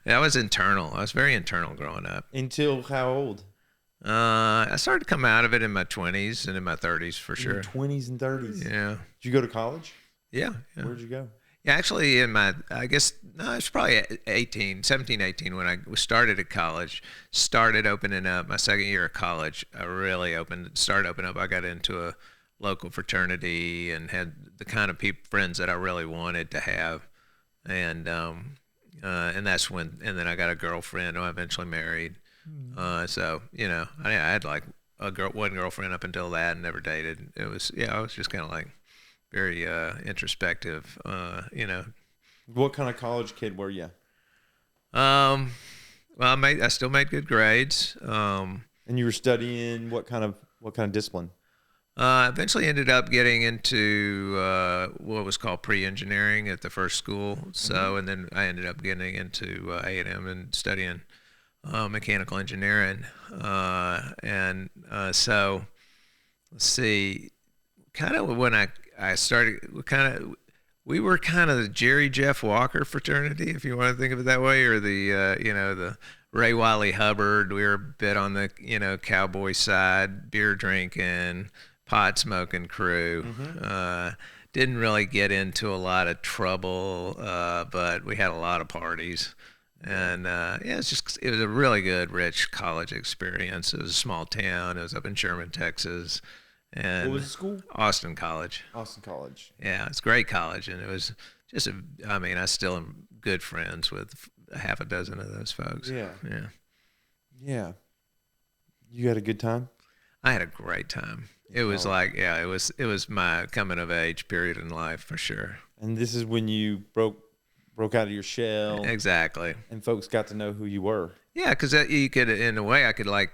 That was internal. I was very internal growing up. Until how old? I started to come out of it in my 20s and in my 30s for sure. Your 20s and 30s. Yeah. Did you go to college? Yeah. Where'd you go? Yeah, actually, it's probably 17, 18 when I started at college. Started opening up my second year of college. I really started opening up. I got into a local fraternity and had the kind of friends that I really wanted to have, and that's when. And then I got a girlfriend who I eventually married. So I had like one girlfriend up until that, and never dated. I was just kind of like very introspective. What kind of college kid were you? Well, I still made good grades. And you were studying what kind of discipline? Eventually ended up getting into what was called pre-engineering at the first school. So, and then I ended up getting into A&M and studying mechanical engineering. So, let's see, kind of when I started, we were kind of the Jerry Jeff Walker fraternity, if you want to think of it that way, or the the Ray Wiley Hubbard. We were a bit on the cowboy side, beer drinking, pot smoking crew. Didn't really get into a lot of trouble, but we had a lot of parties. And it was a really good, rich college experience. It was a small town. It was up in Sherman, Texas. And what was the school? Austin College. Austin College. Yeah, it's a great college, and it was just I still am good friends with half a dozen of those folks. Yeah. You had a good time? I had a great time. It was it was my coming of age period in life for sure. And this is when you broke broke out of your shell. Exactly. And folks got to know who you were. Yeah, because you could, in a way, I could like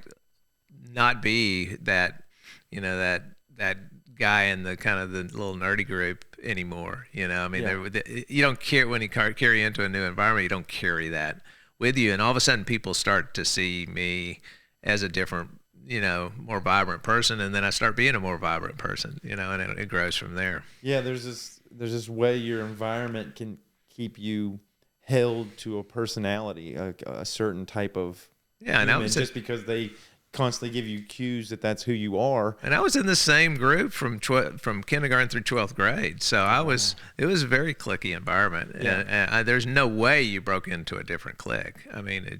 not be that, that guy in the kind of the little nerdy group anymore. I mean, you don't care when you carry into a new environment. You don't carry that with you, and all of a sudden, people start to see me as a different, more vibrant person, and then I start being a more vibrant person. And it grows from there. Yeah, there's this way your environment can keep you held to a personality, a certain type of and I was just because they constantly give you cues that that's who you are. And I was in the same group from kindergarten through 12th grade, so it was a very cliquey environment. Yeah. And there's no way you broke into a different clique. I mean, that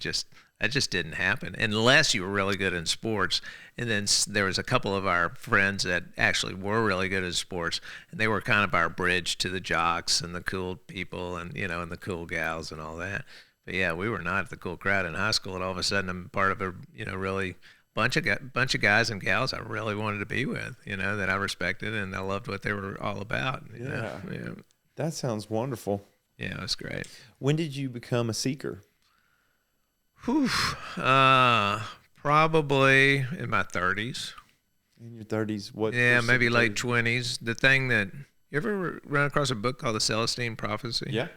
just didn't happen unless you were really good in sports. And then there was a couple of our friends that actually were really good at sports, and they were kind of our bridge to the jocks and the cool people and and the cool gals and all that. But yeah, we were not the cool crowd in high school, and all of a sudden I'm part of a really bunch of guys and gals I really wanted to be with, that I respected, and I loved what they were all about. Yeah. That sounds wonderful. Yeah, it was great. When did you become a seeker? Whew. Probably in my 30s. In your 30s? What? Yeah, maybe late 20s. The thing that, you ever run across a book called The Celestine Prophecy? Yeah.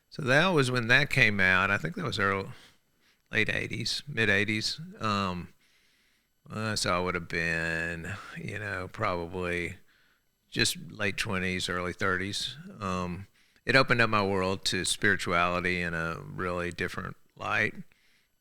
So that was when that came out. I think that was late 80s, mid 80s. So I would have been, probably just late 20s, early 30s. It opened up my world to spirituality in a really different light.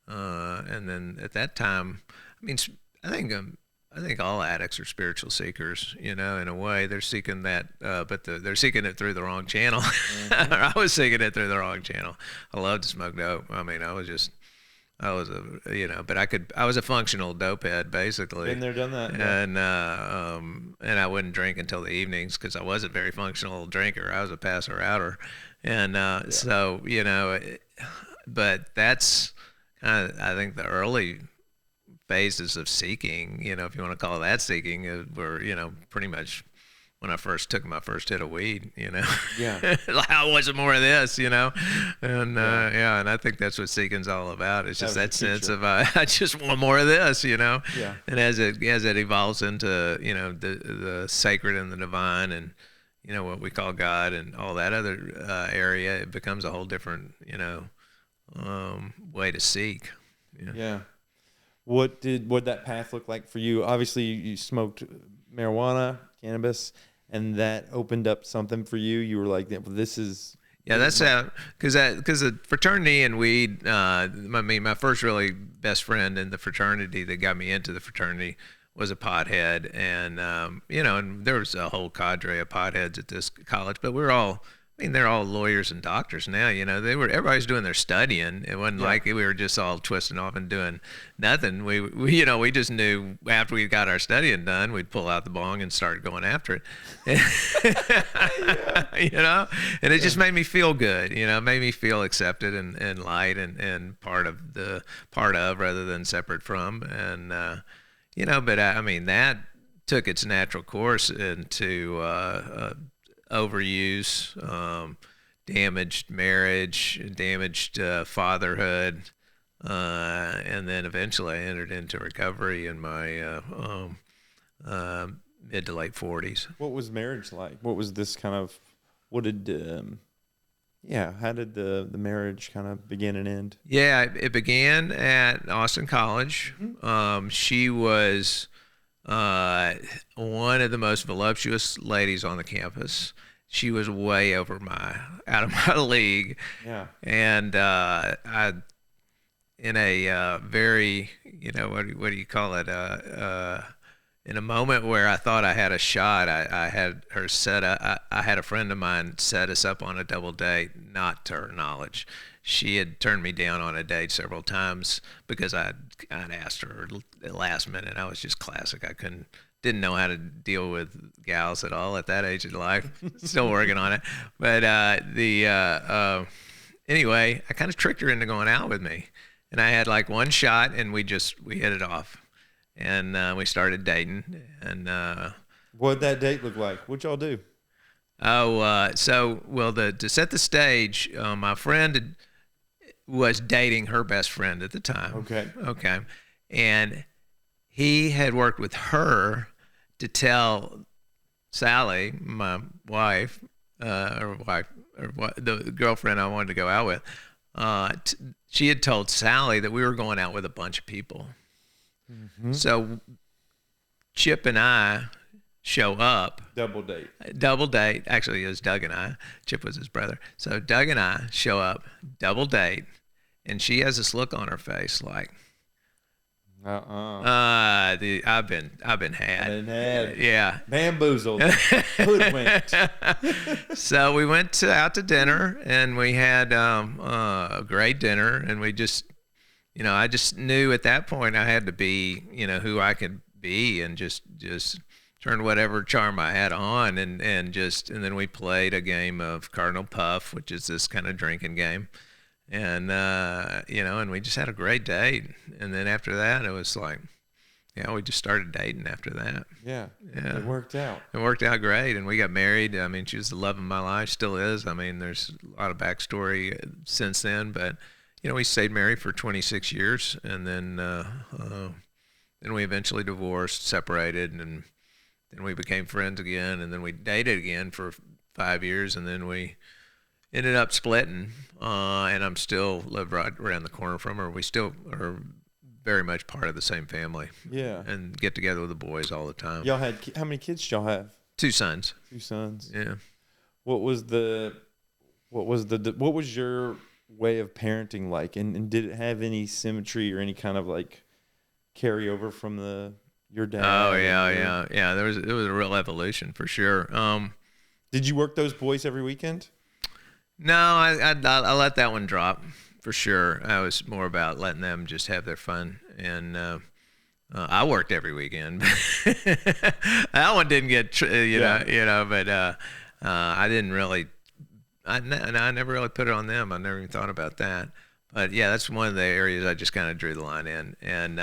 And then at that time, I mean, I think all addicts are spiritual seekers, in a way. They're seeking that, but they're seeking it through the wrong channel. Mm-hmm. I was seeking it through the wrong channel. I loved to smoke dope. I mean, I was a functional dope head, basically. Been there, done that. Yeah. And I wouldn't drink until the evenings because I wasn't a very functional drinker. I was a passer-outer. And so, but that's kind of, I think, the early phases of seeking, if you want to call that seeking, were, pretty much when I first took my first hit of weed, Yeah. I wanted more of this, and and I think that's what seeking's all about. It's just that sense of I just want more of this, Yeah. And as it evolves into the sacred and the divine and what we call God and all that other area, it becomes a whole different way to seek. Yeah. What that path look like for you? Obviously, you smoked marijuana, cannabis, and that opened up something for you. You were like, "This is." Yeah, that's how, because the fraternity and weed. My first really best friend in the fraternity that got me into the fraternity was a pothead, and and there was a whole cadre of potheads at this college, but we're all. I mean, they're all lawyers and doctors now. Everybody's doing their studying. It wasn't like we were just all twisting off and doing nothing. We just knew after we got our studying done, we'd pull out the bong and start going after it. And it just made me feel good. Made me feel accepted and light and part of rather than separate from. And but I mean that took its natural course into overuse, damaged marriage, damaged fatherhood, and then eventually I entered into recovery in my mid to late 40s. What was marriage like? What was this kind of? What did? How did the marriage kind of begin and end? Yeah, it began at Austin College. Mm-hmm. She was one of the most voluptuous ladies on the campus. She was way out of my league. Yeah. And I, in a very, what do you call it? In a moment where I thought I had a shot, I had her I had a friend of mine set us up on a double date, not to her knowledge. She had turned me down on a date several times because I'd asked her at the last minute. I was just classic. Didn't know how to deal with gals at all at that age of life. Still working on it. But anyway, I kind of tricked her into going out with me. And I had like one shot and we hit it off. And we started dating. And what'd that date look like? What'd y'all do? To set the stage, my friend was dating her best friend at the time. Okay. And he had worked with her to tell Sally, my wife, the girlfriend I wanted to go out with, she had told Sally that we were going out with a bunch of people. Mm-hmm. So Chip and I show up. Double date. Actually, it was Doug and I. Chip was his brother. So Doug and I show up, double date, and she has this look on her face like, I've been had. Yeah. Bamboozled. Hoodwinked. So we went out to dinner, and we had a great dinner, and we just, I just knew at that point I had to be, who I could be, and just turn whatever charm I had on, and then we played a game of Cardinal Puff, which is this kind of drinking game. And, and we just had a great date. And then after that, it was like, we just started dating after that. Yeah. It worked out. It worked out great. And we got married. I mean, she was the love of my life, still is. I mean, there's a lot of backstory since then. But, we stayed married for 26 years. And then we eventually divorced, separated, and then we became friends again. And then we dated again for 5 years. And then we ended up splitting, and I'm still live right around the corner from her. We still are very much part of the same family. Yeah. And get together with the boys all the time. Y'all had, how many kids did y'all have? 2 sons. 2 sons. Yeah. What was your way of parenting like? And did it have any symmetry or any kind of like carryover from your dad? Oh yeah. It was a real evolution for sure. Did you work those boys every weekend? No, I let that one drop for sure. I was more about letting them just have their fun, and I worked every weekend. That one didn't get, but I didn't really. I never really put it on them. I never even thought about that. But yeah, that's one of the areas I just kind of drew the line in, and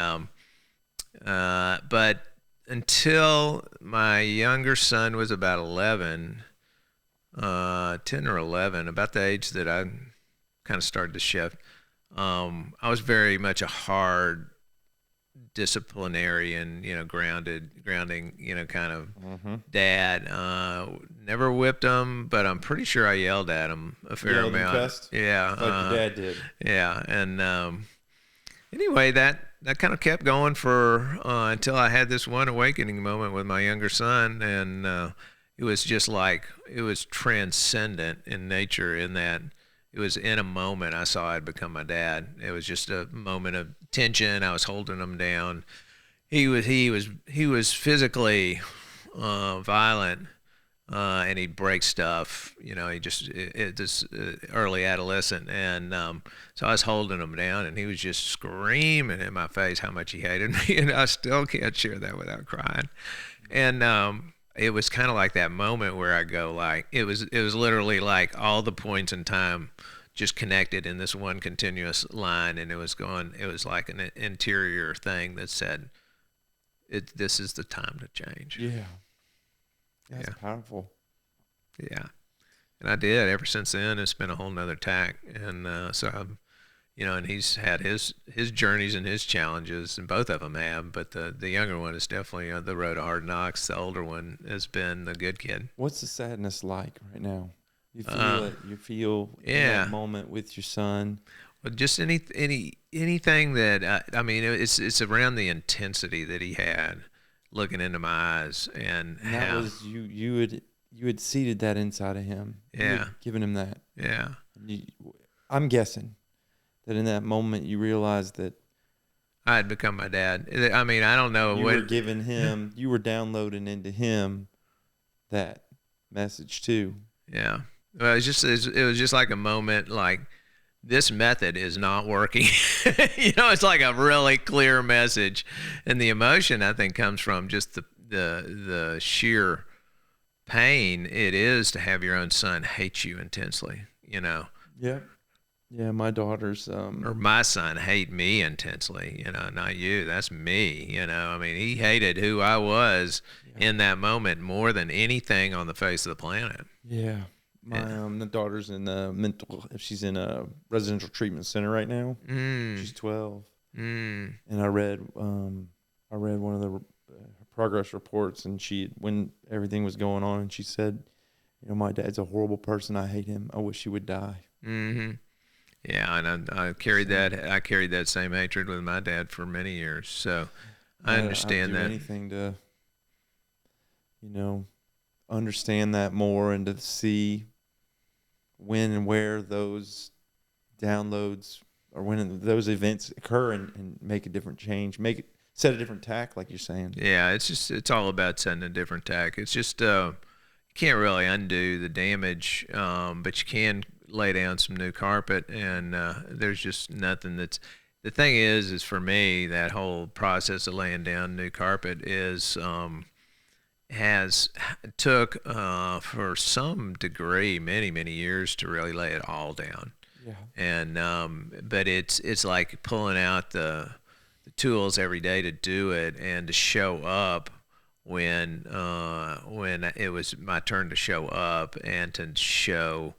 but until my younger son was about 11. 10 or 11, about the age that I kind of started to shift. I was very much a hard disciplinarian, grounding, kind of dad. Never whipped him, but I'm pretty sure I yelled at him a fair amount. Cussed? Yeah. Like your dad did. Yeah. And anyway, that kind of kept going for until I had this one awakening moment with my younger son, and it was just like, it was transcendent in nature in that it was in a moment I saw I'd become my dad. It was just a moment of tension. I was holding him down. He was physically violent, and he'd break stuff. He just this early adolescent, and so I was holding him down, and he was just screaming in my face how much he hated me, and I still can't share that without crying. And it was kind of like that moment where I go like, it was literally like all the points in time just connected in this one continuous line, and it was like an interior thing that said, this is the time to change. Yeah. That's powerful. Yeah. And I did. Ever since then, it's been a whole nother tack. And so I'm, and he's had his journeys and his challenges, and both of them have. But the younger one is definitely the road of hard knocks. The older one has been the good kid. What's the sadness like right now? You feel it. You feel that moment with your son. Well, just anything that it's around the intensity that he had, looking into my eyes, and that was you had seeded that inside of him. Yeah, you had given him that. Yeah, I'm guessing that in that moment you realized that I had become my dad. I mean, I don't know you were giving him, you were downloading into him that message too. Yeah, well, it was just like a moment like, this method is not working. It's like a really clear message, and the emotion I think comes from just the sheer pain it is to have your own son hate you intensely. Yeah. Yeah, my daughter's Or my son hate me intensely, not you. That's me, I mean, he hated who I was in that moment more than anything on the face of the planet. yeah. My the daughter's in she's in a residential treatment center right now. She's 12. And I read one of the progress reports, and when everything was going on, and she said, my dad's a horrible person. I hate him. I wish he would die. Yeah, and I carried that same hatred with my dad for many years. So I understand I'd do that. anything to, understand that more, and to see when and where those downloads or when those events occur, and make a different change, set a different tack, like you're saying. Yeah, it's all about setting a different tack. It's just you can't really undo the damage, but you can lay down some new carpet, and there's just nothing that's. The thing is for me, that whole process of laying down new carpet took for some degree many years to really lay it all down. Yeah. And but it's like pulling out the tools every day to do it, and to show up when it was my turn to show up, and to show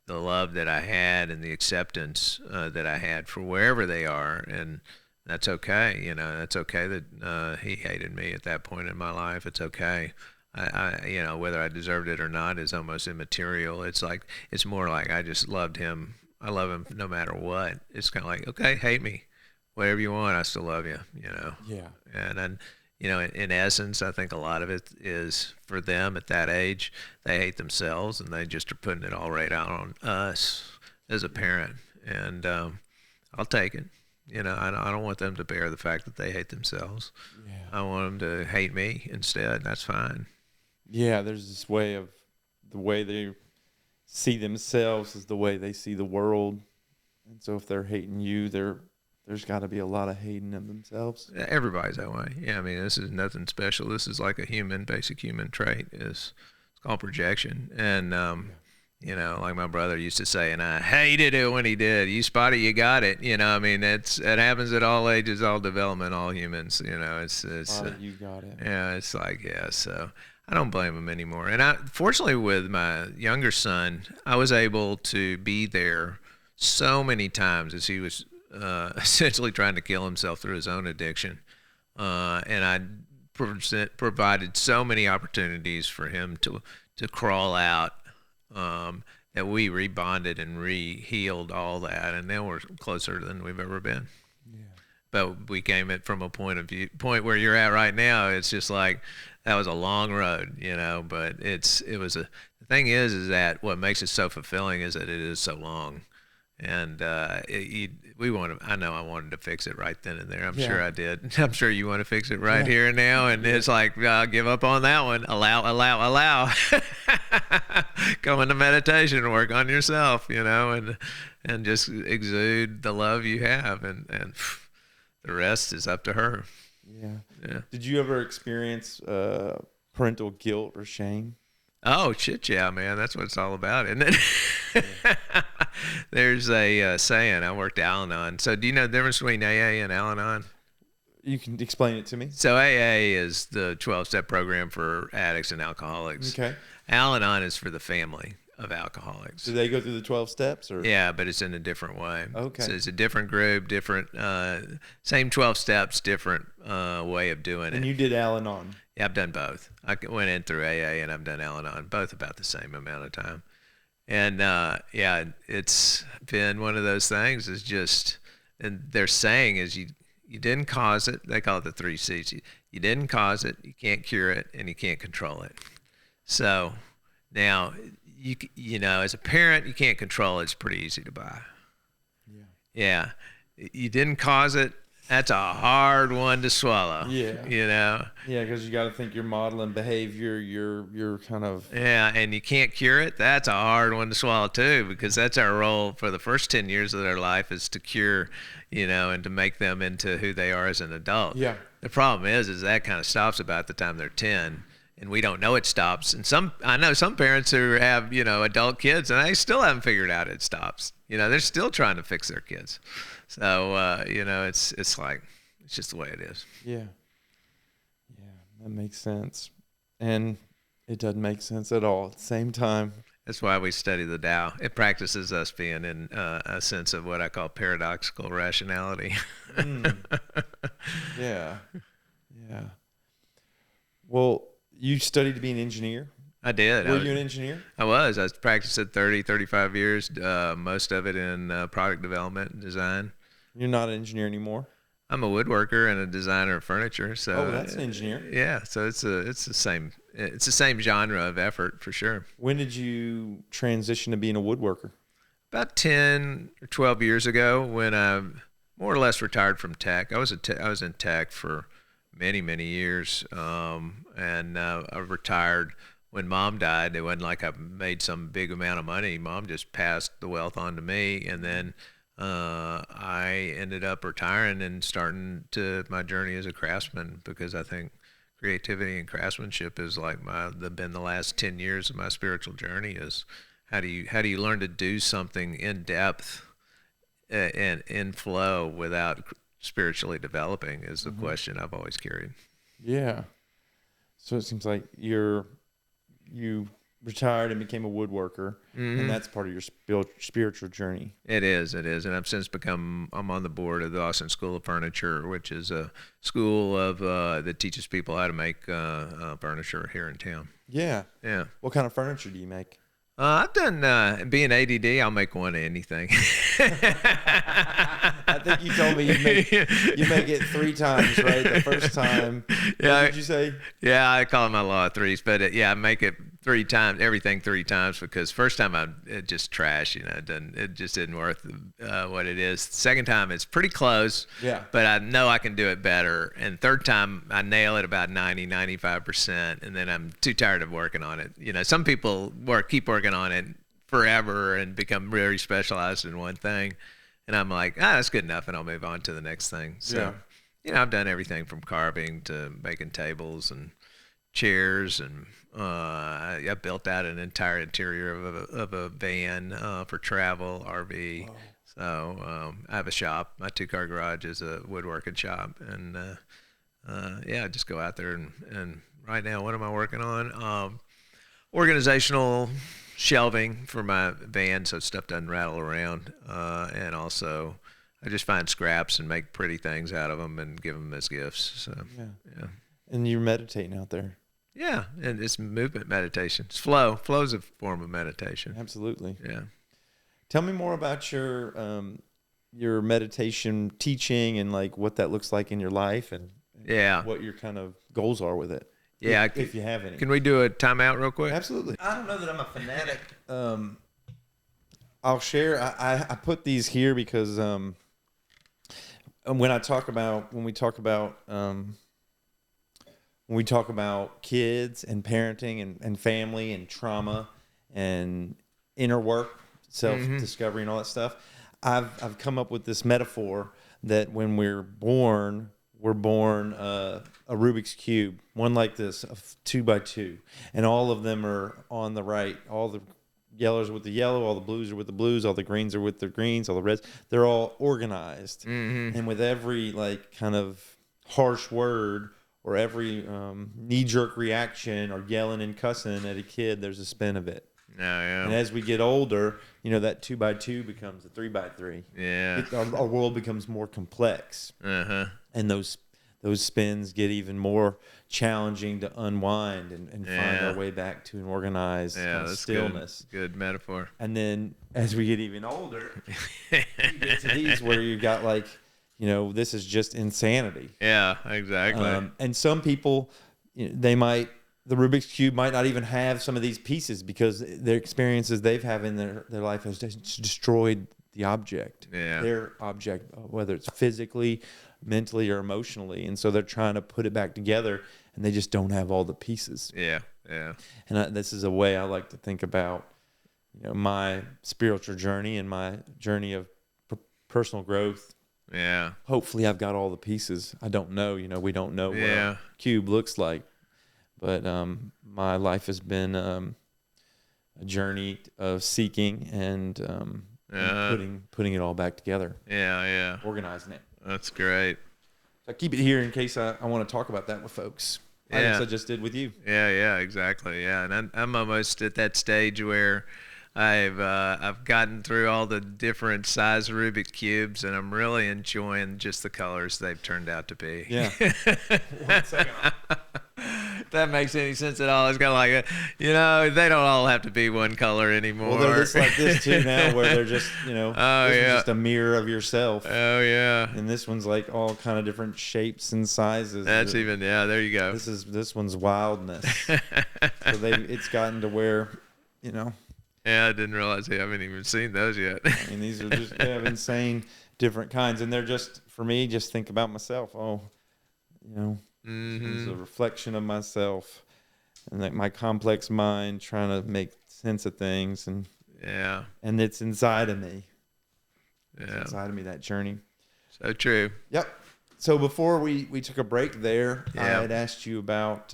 the love that I had and the acceptance that I had for wherever they are. And that's okay. That's okay that he hated me at that point in my life. It's okay. I whether I deserved it or not is almost immaterial. It's more like I just loved him. I love him no matter what. It's kind of like, okay, hate me, whatever you want, I still love you. Yeah. And then, in essence, I think a lot of it is for them at that age, they hate themselves, and they just are putting it all right out on us as a parent. And I'll take it. I don't want them to bear the fact that they hate themselves. Yeah. I want them to hate me instead. That's fine. Yeah, there's this way of the way they see themselves is the way they see the world. And so if they're hating you, there's got to be a lot of hating of themselves. Everybody's that way. Yeah, I mean, this is nothing special. This is like a basic human trait. It's called projection. And, like my brother used to say, and I hated it when he did, you spot it, you got it. It happens at all ages, all development, all humans. It's You got it. Yeah, it's like, yeah, so I don't blame him anymore. And fortunately with my younger son, I was able to be there so many times as he was essentially trying to kill himself through his own addiction. And I provided so many opportunities for him to crawl out, that we rebonded and re-healed all that. And now we're closer than we've ever been. Yeah. But we came at from a point where you're at right now. It's just like, that was a long road, but the thing is that what makes it so fulfilling is that it is so long. And I know I wanted to fix it right then and there. I'm sure I did. I'm sure you want to fix it right here and now. And it's like, give up on that one. Allow. Go into meditation and work on yourself, and just exude the love you have. And the rest is up to her. Yeah. Did you ever experience parental guilt or shame? Oh, shit, yeah, man. That's what it's all about, isn't it? Yeah. There's a saying I worked Al-Anon. So do you know the difference between AA and Al-Anon? You can explain it to me. So AA is the 12-step program for addicts and alcoholics. Okay. Al-Anon is for the family of alcoholics. Do they go through the 12 steps? Or? Yeah, but it's in a different way. Okay. So it's a different group, different, same 12 steps, different way of doing it. And you did Al-Anon? Yeah, I've done both. I went in through AA and I've done Al-Anon, both about the same amount of time. And it's been one of those things. Is just, and their saying is you didn't cause it. They call it the 3 C's. You didn't cause it, you can't cure it, and you can't control it. So now, you know, as a parent, you can't control it. It's pretty easy to buy. Yeah. You didn't cause it. That's a hard one to swallow. Yeah. You know? Yeah, because you got to think you're modeling behavior, you're kind of... Yeah, and you can't cure it. That's a hard one to swallow, too, because that's our role for the first 10 years of their life is to cure, you know, and to make them into who they are as an adult. Yeah. The problem is that kind of stops about the time they're 10, and we don't know it stops. And I know some parents who have, you know, adult kids, and they still haven't figured out it stops. they're still trying to fix their kids. So, it's like, it's just the way it is. Yeah. Yeah, that makes sense. And it doesn't make sense at all at the same time. That's why we study the Tao. It practices us being in a sense of what I call paradoxical rationality. Yeah. Yeah. Well, you studied to be an engineer? I did. Were you an engineer? I was. I practiced at 35 years, most of it in product development and design. You're not an engineer anymore? I'm a woodworker and a designer of furniture. So that's an engineer. Yeah, so it's the same genre of effort for sure. When did you transition to being a woodworker? About 10 or 12 years ago, when I more or less retired from tech. I was in tech for many years, and I retired when Mom died. It wasn't like I made some big amount of money. Mom just passed the wealth on to me, and then I ended up retiring and starting my journey as a craftsman, because I think creativity and craftsmanship is like been the last 10 years of my spiritual journey. Is how do you learn to do something in depth and in flow without spiritually developing is the question I've always carried. Yeah. So it seems like you retired and became a woodworker, and that's part of your spiritual journey. It is, and I've since I'm on the board of the Austin School of Furniture, which is a school that teaches people how to make furniture here in town. Yeah. Yeah. What kind of furniture do you make? I've done, being ADD, I'll make one of anything. I think you told me you make it 3 times, right? The first time. Yeah. What did you say? Yeah, I call it my law of threes, but I make it 3 times, everything 3 times, because first time it just trash, it just isn't worth what it is. Second time it's pretty close, yeah, but I know I can do it better. And third time I nail it about 95%, and then I'm too tired of working on it. Some people keep working on it forever and become very specialized in one thing, and I'm like, that's good enough, and I'll move on to the next thing. So, I've done everything from carving to making tables and chairs, and I built out an entire interior of a van for travel, RV. Wow. So I have a shop. My 2-car garage is a woodworking shop, and I just go out there and right now, what am I working on? Organizational shelving for my van so stuff doesn't rattle around, and also I just find scraps and make pretty things out of them and give them as gifts. So yeah. And you're meditating out there. Yeah, and it's movement meditation. It's flow. Flow's a form of meditation. Absolutely. Yeah. Tell me more about your meditation teaching and like what that looks like in your life, and what your kind of goals are with it. Yeah, if you have any. Can we do a timeout real quick? Absolutely. I don't know that I'm a fanatic. I'll share. I put these here because when we talk about kids and parenting and family and trauma and inner work, self-discovery and all that stuff, I've come up with this metaphor that when we're born a Rubik's Cube, one like this, 2x2, and all of them are on the right. All the yellows are with the yellow, all the blues are with the blues, all the greens are with the greens, all the reds. They're all organized. Mm-hmm. And with every like kind of harsh word or every knee-jerk reaction or yelling and cussing at a kid, there's a spin of it. Yeah. And as we get older, that 2x2 becomes a 3x3. Yeah. Our world becomes more complex. Uh-huh. And those spins get even more challenging to unwind and find our way back to an organized kind of stillness. Good metaphor. And then as we get even older, you get to these where you've got like, this is just insanity. Yeah, exactly. And some people, the Rubik's Cube might not even have some of these pieces because their experiences they've had in their life has just destroyed the object. Yeah. Their object, whether it's physically, mentally, or emotionally. And so they're trying to put it back together and they just don't have all the pieces. Yeah. And this is a way I like to think about, my spiritual journey and my journey of personal growth. Yeah. Hopefully I've got all the pieces. I don't know, we don't know what a cube looks like. But my life has been a journey of seeking and and putting it all back together. Yeah. Organizing it. That's great. So I keep it here in case I want to talk about that with folks. I guess I just did with you. Yeah, exactly. Yeah, and I'm almost at that stage where I've gotten through all the different size Rubik's cubes, and I'm really enjoying just the colors they've turned out to be. Yeah. 1 second. If that makes any sense at all. It's kind of like, they don't all have to be one color anymore. Well, they're just like this too now, where they're just, this is just a mirror of yourself. Oh, yeah. And this one's like all kind of different shapes and sizes. That's there you go. This one's wildness. So it's gotten to where, Yeah, I didn't realize they haven't even seen those yet. I mean, these are just insane different kinds. And they're just, for me, just think about myself. It's a reflection of myself and like my complex mind trying to make sense of things. And it's inside of me. Yeah. It's inside of me, that journey. So true. Yep. So before we took a break there, I had asked you about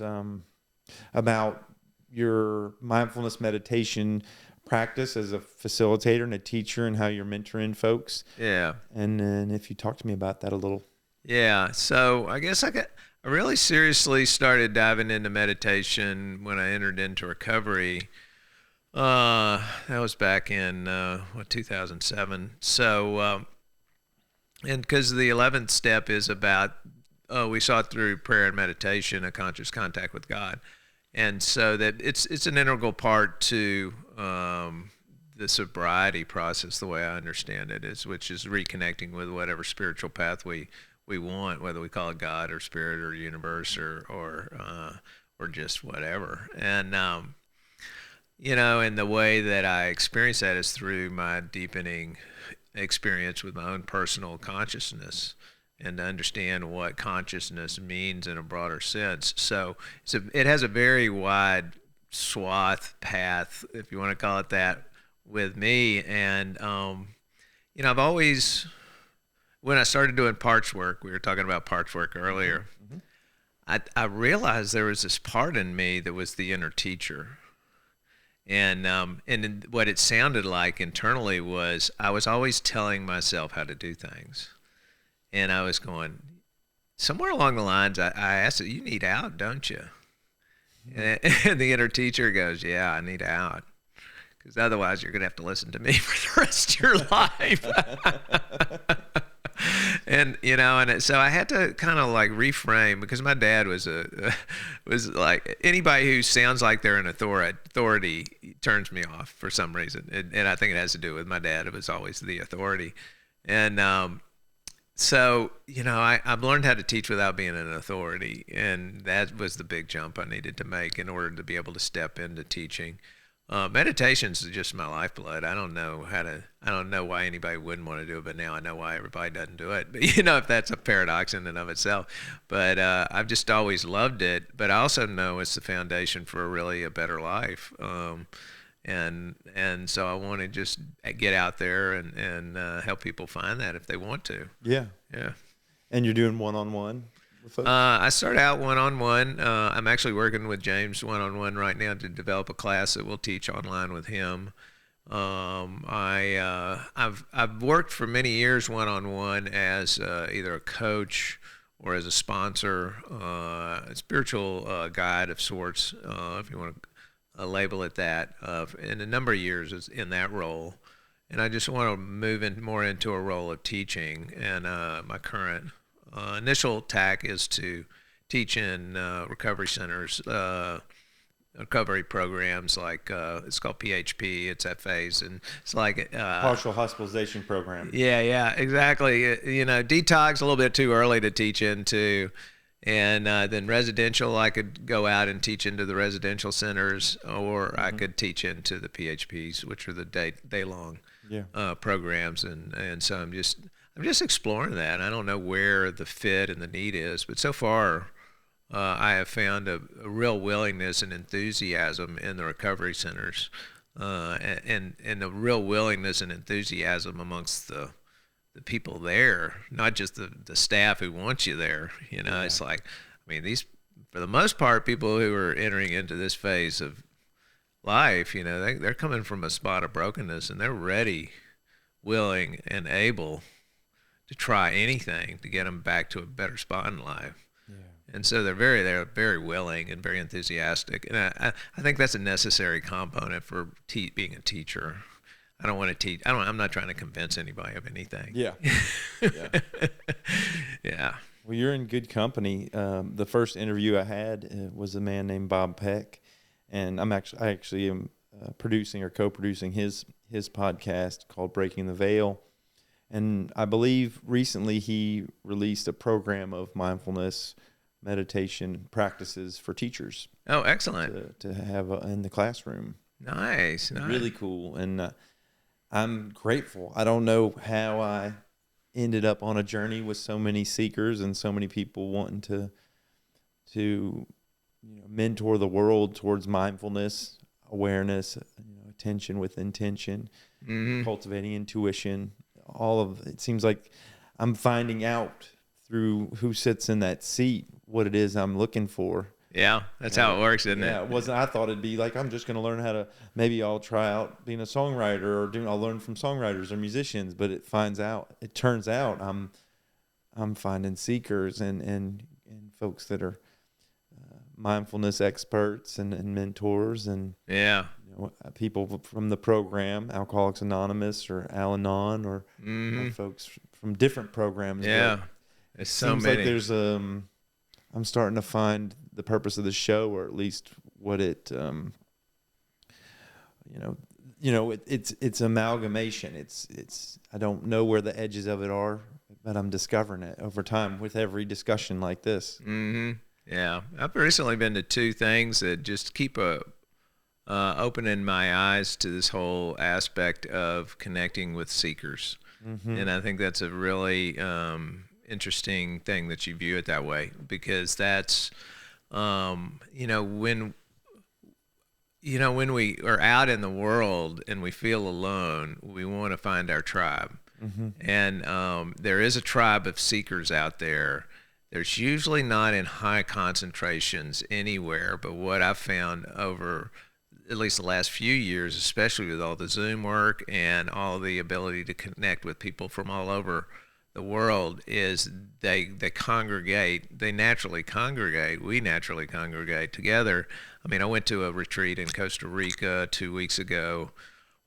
your mindfulness meditation practice as a facilitator and a teacher and how you're mentoring folks. Yeah. And then if you talk to me about that a little. Yeah. So I guess I really seriously started diving into meditation when I entered into recovery. That was back in 2007. So, and because the 11th step is about, we saw through prayer and meditation a conscious contact with God. And so that it's an integral part to the sobriety process, the way I understand it, which is reconnecting with whatever spiritual path we want, whether we call it God or spirit or universe or just whatever. And and the way that I experience that is through my deepening experience with my own personal consciousness, and to understand what consciousness means in a broader sense. So it has a very wide swath path, if you want to call it that, with me. And, I've always, when I started doing parts work, we were talking about parts work earlier, I realized there was this part in me that was the inner teacher. And what it sounded like internally was I was always telling myself how to do things. And I was going, somewhere along the lines, I asked it, you need out, don't you? And the inner teacher goes, yeah, I need out. Because otherwise you're going to have to listen to me for the rest of your life. So I had to kind of like reframe, because my dad was like, anybody who sounds like they're an authority turns me off for some reason. And I think it has to do with my dad. It was always the authority. And, so, I've learned how to teach without being an authority, and that was the big jump I needed to make in order to be able to step into teaching. Meditation's just my lifeblood. I don't know why anybody wouldn't want to do it, but now I know why everybody doesn't do it. But if that's a paradox in and of itself. But I've just always loved it. But I also know it's the foundation for really a better life. And so I want to just get out there and help people find that if they want to. Yeah. Yeah. And you're doing one-on-one with folks? I start out one-on-one. I'm actually working with James one-on-one right now to develop a class that we'll teach online with him. I've worked for many years one-on-one as either a coach or as a sponsor, a spiritual guide of sorts, if you want to label it that, in a number of years in that role. And I just want to move more into a role of teaching. And my current initial tack is to teach in recovery centers, recovery programs like, it's called PHP, it's at Phails, and it's like partial hospitalization program. Yeah, exactly. Detox a little bit too early to teach into. And then residential, I could go out and teach into the residential centers, or I could teach into the PHPs, which are the day-long programs. And so I'm just exploring that. I don't know where the fit and the need is, but so far I have found a real willingness and enthusiasm in the recovery centers, and a real willingness and enthusiasm amongst the people there, not just the staff who wants you there. It's like, these, for the most part, people who are entering into this phase of life, they're coming from a spot of brokenness, and they're ready willing and able to try anything to get them back to a better spot in life. And so they're very willing and very enthusiastic, and I think that's a necessary component for being a teacher. I don't want to teach. I'm not trying to convince anybody of anything. Yeah. Yeah. Well, you're in good company. The first interview I had was a man named Bob Peck, and I actually am producing or co-producing his podcast called Breaking the Veil. And I believe recently he released a program of mindfulness meditation practices for teachers. Oh, excellent. To have in the classroom. Nice. Really cool. And I'm grateful. I don't know how I ended up on a journey with so many seekers and so many people wanting to mentor the world towards mindfulness, awareness, attention with intention, cultivating intuition. All of it seems like I'm finding out through who sits in that seat what it is I'm looking for. Yeah, that's how it works, isn't it? Yeah, it wasn't. I thought it'd be like, I'm just going to learn how to, maybe I'll try out being a songwriter or I'll learn from songwriters or musicians, but it turns out I'm finding seekers and folks that are mindfulness experts and mentors and people from the program, Alcoholics Anonymous or Al-Anon or folks from different programs. Yeah, there's so seems many. Like there's I'm starting to find the purpose of the show, or at least what it, it's amalgamation. It's I don't know where the edges of it are, but I'm discovering it over time with every discussion like this. Yeah, I've recently been to two things that just keep opening my eyes to this whole aspect of connecting with seekers, and I think that's a really interesting thing that you view it that way, because that's when we are out in the world and we feel alone, we want to find our tribe. And there is a tribe of seekers out there. There's usually not in high concentrations anywhere, but what I've found over at least the last few years, especially with all the Zoom work and all the ability to connect with people from all over the world, is they congregate. They naturally congregate. We naturally congregate together. I mean, I went to a retreat in Costa Rica 2 weeks ago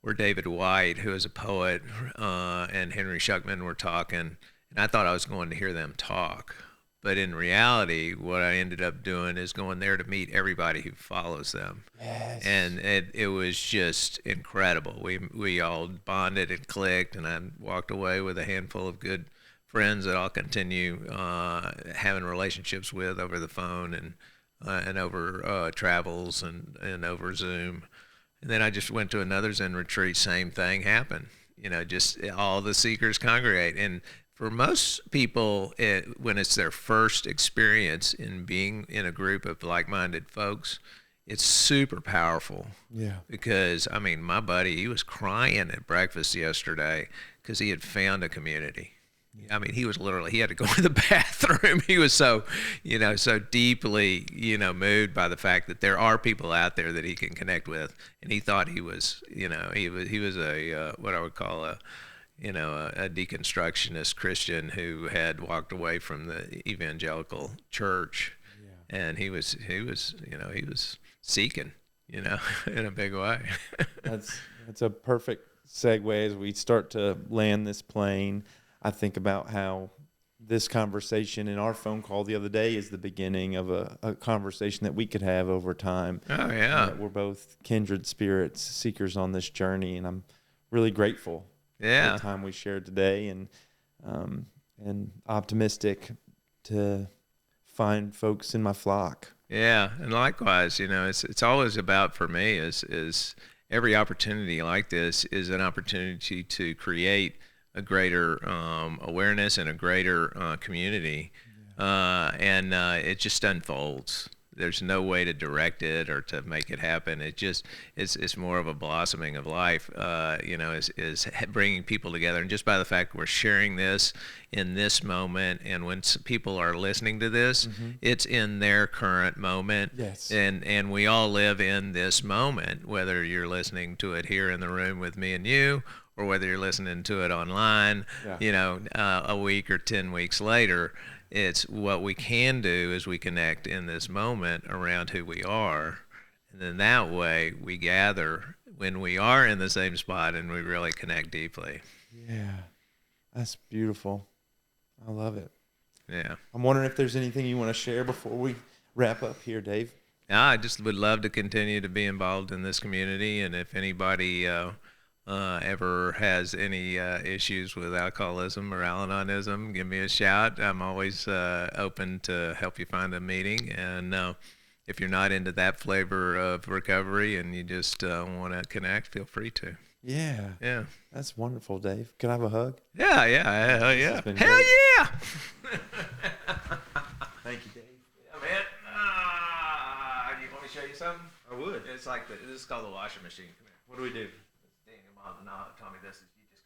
where David White, who is a poet, and Henry Schuckman were talking, and I thought I was going to hear them talk. But in reality, what I ended up doing is going there to meet everybody who follows them. Yes. And it was just incredible. We all bonded and clicked, and I walked away with a handful of good friends that I'll continue having relationships with over the phone and over travels and over Zoom. And then I just went to another Zen retreat. Same thing happened. Just all the seekers congregate. And for most people, when it's their first experience in being in a group of like-minded folks, it's super powerful. Yeah. Because, I mean, my buddy, he was crying at breakfast yesterday because he had found a community. I mean, he had to go to the bathroom. He was so deeply, moved by the fact that there are people out there that he can connect with. And he thought he was a, what I would call a deconstructionist Christian who had walked away from the evangelical church. Yeah. And he was seeking, in a big way. That's a perfect segue as we start to land this plane. I think about how this conversation in our phone call the other day is the beginning of a conversation that we could have over time. Oh, yeah. We're both kindred spirits, seekers on this journey, and I'm really grateful for the time we shared today, and optimistic to find folks in my flock. Yeah, and likewise, it's always about, for me, is every opportunity like this is an opportunity to create a greater awareness and a greater community, and it just unfolds. There's no way to direct it or to make it happen. It's more of a blossoming of life, is bringing people together. And just by the fact we're sharing this in this moment, and when people are listening to this, it's in their current moment. Yes. And we all live in this moment, whether you're listening to it here in the room with me and you, or whether you're listening to it online, a week or 10 weeks later. It's what we can do is we connect in this moment around who we are. And then that way we gather when we are in the same spot and we really connect deeply. Yeah, that's beautiful. I love it. Yeah. I'm wondering if there's anything you want to share before we wrap up here, Dave. I just would love to continue to be involved in this community. And if anybody ever has any issues with alcoholism or Al-Anonism, give me a shout. I'm always open to help you find a meeting. And if you're not into that flavor of recovery and you just want to connect, feel free to. Yeah. Yeah. That's wonderful, Dave. Can I have a hug? Yeah. Hell Hell great. yeah. Thank you, Dave. Yeah, man. You want me to show you something? I would. It's like this is called the washing machine. Come here. What do we do? Daniel Mom and Tommy, this is you just.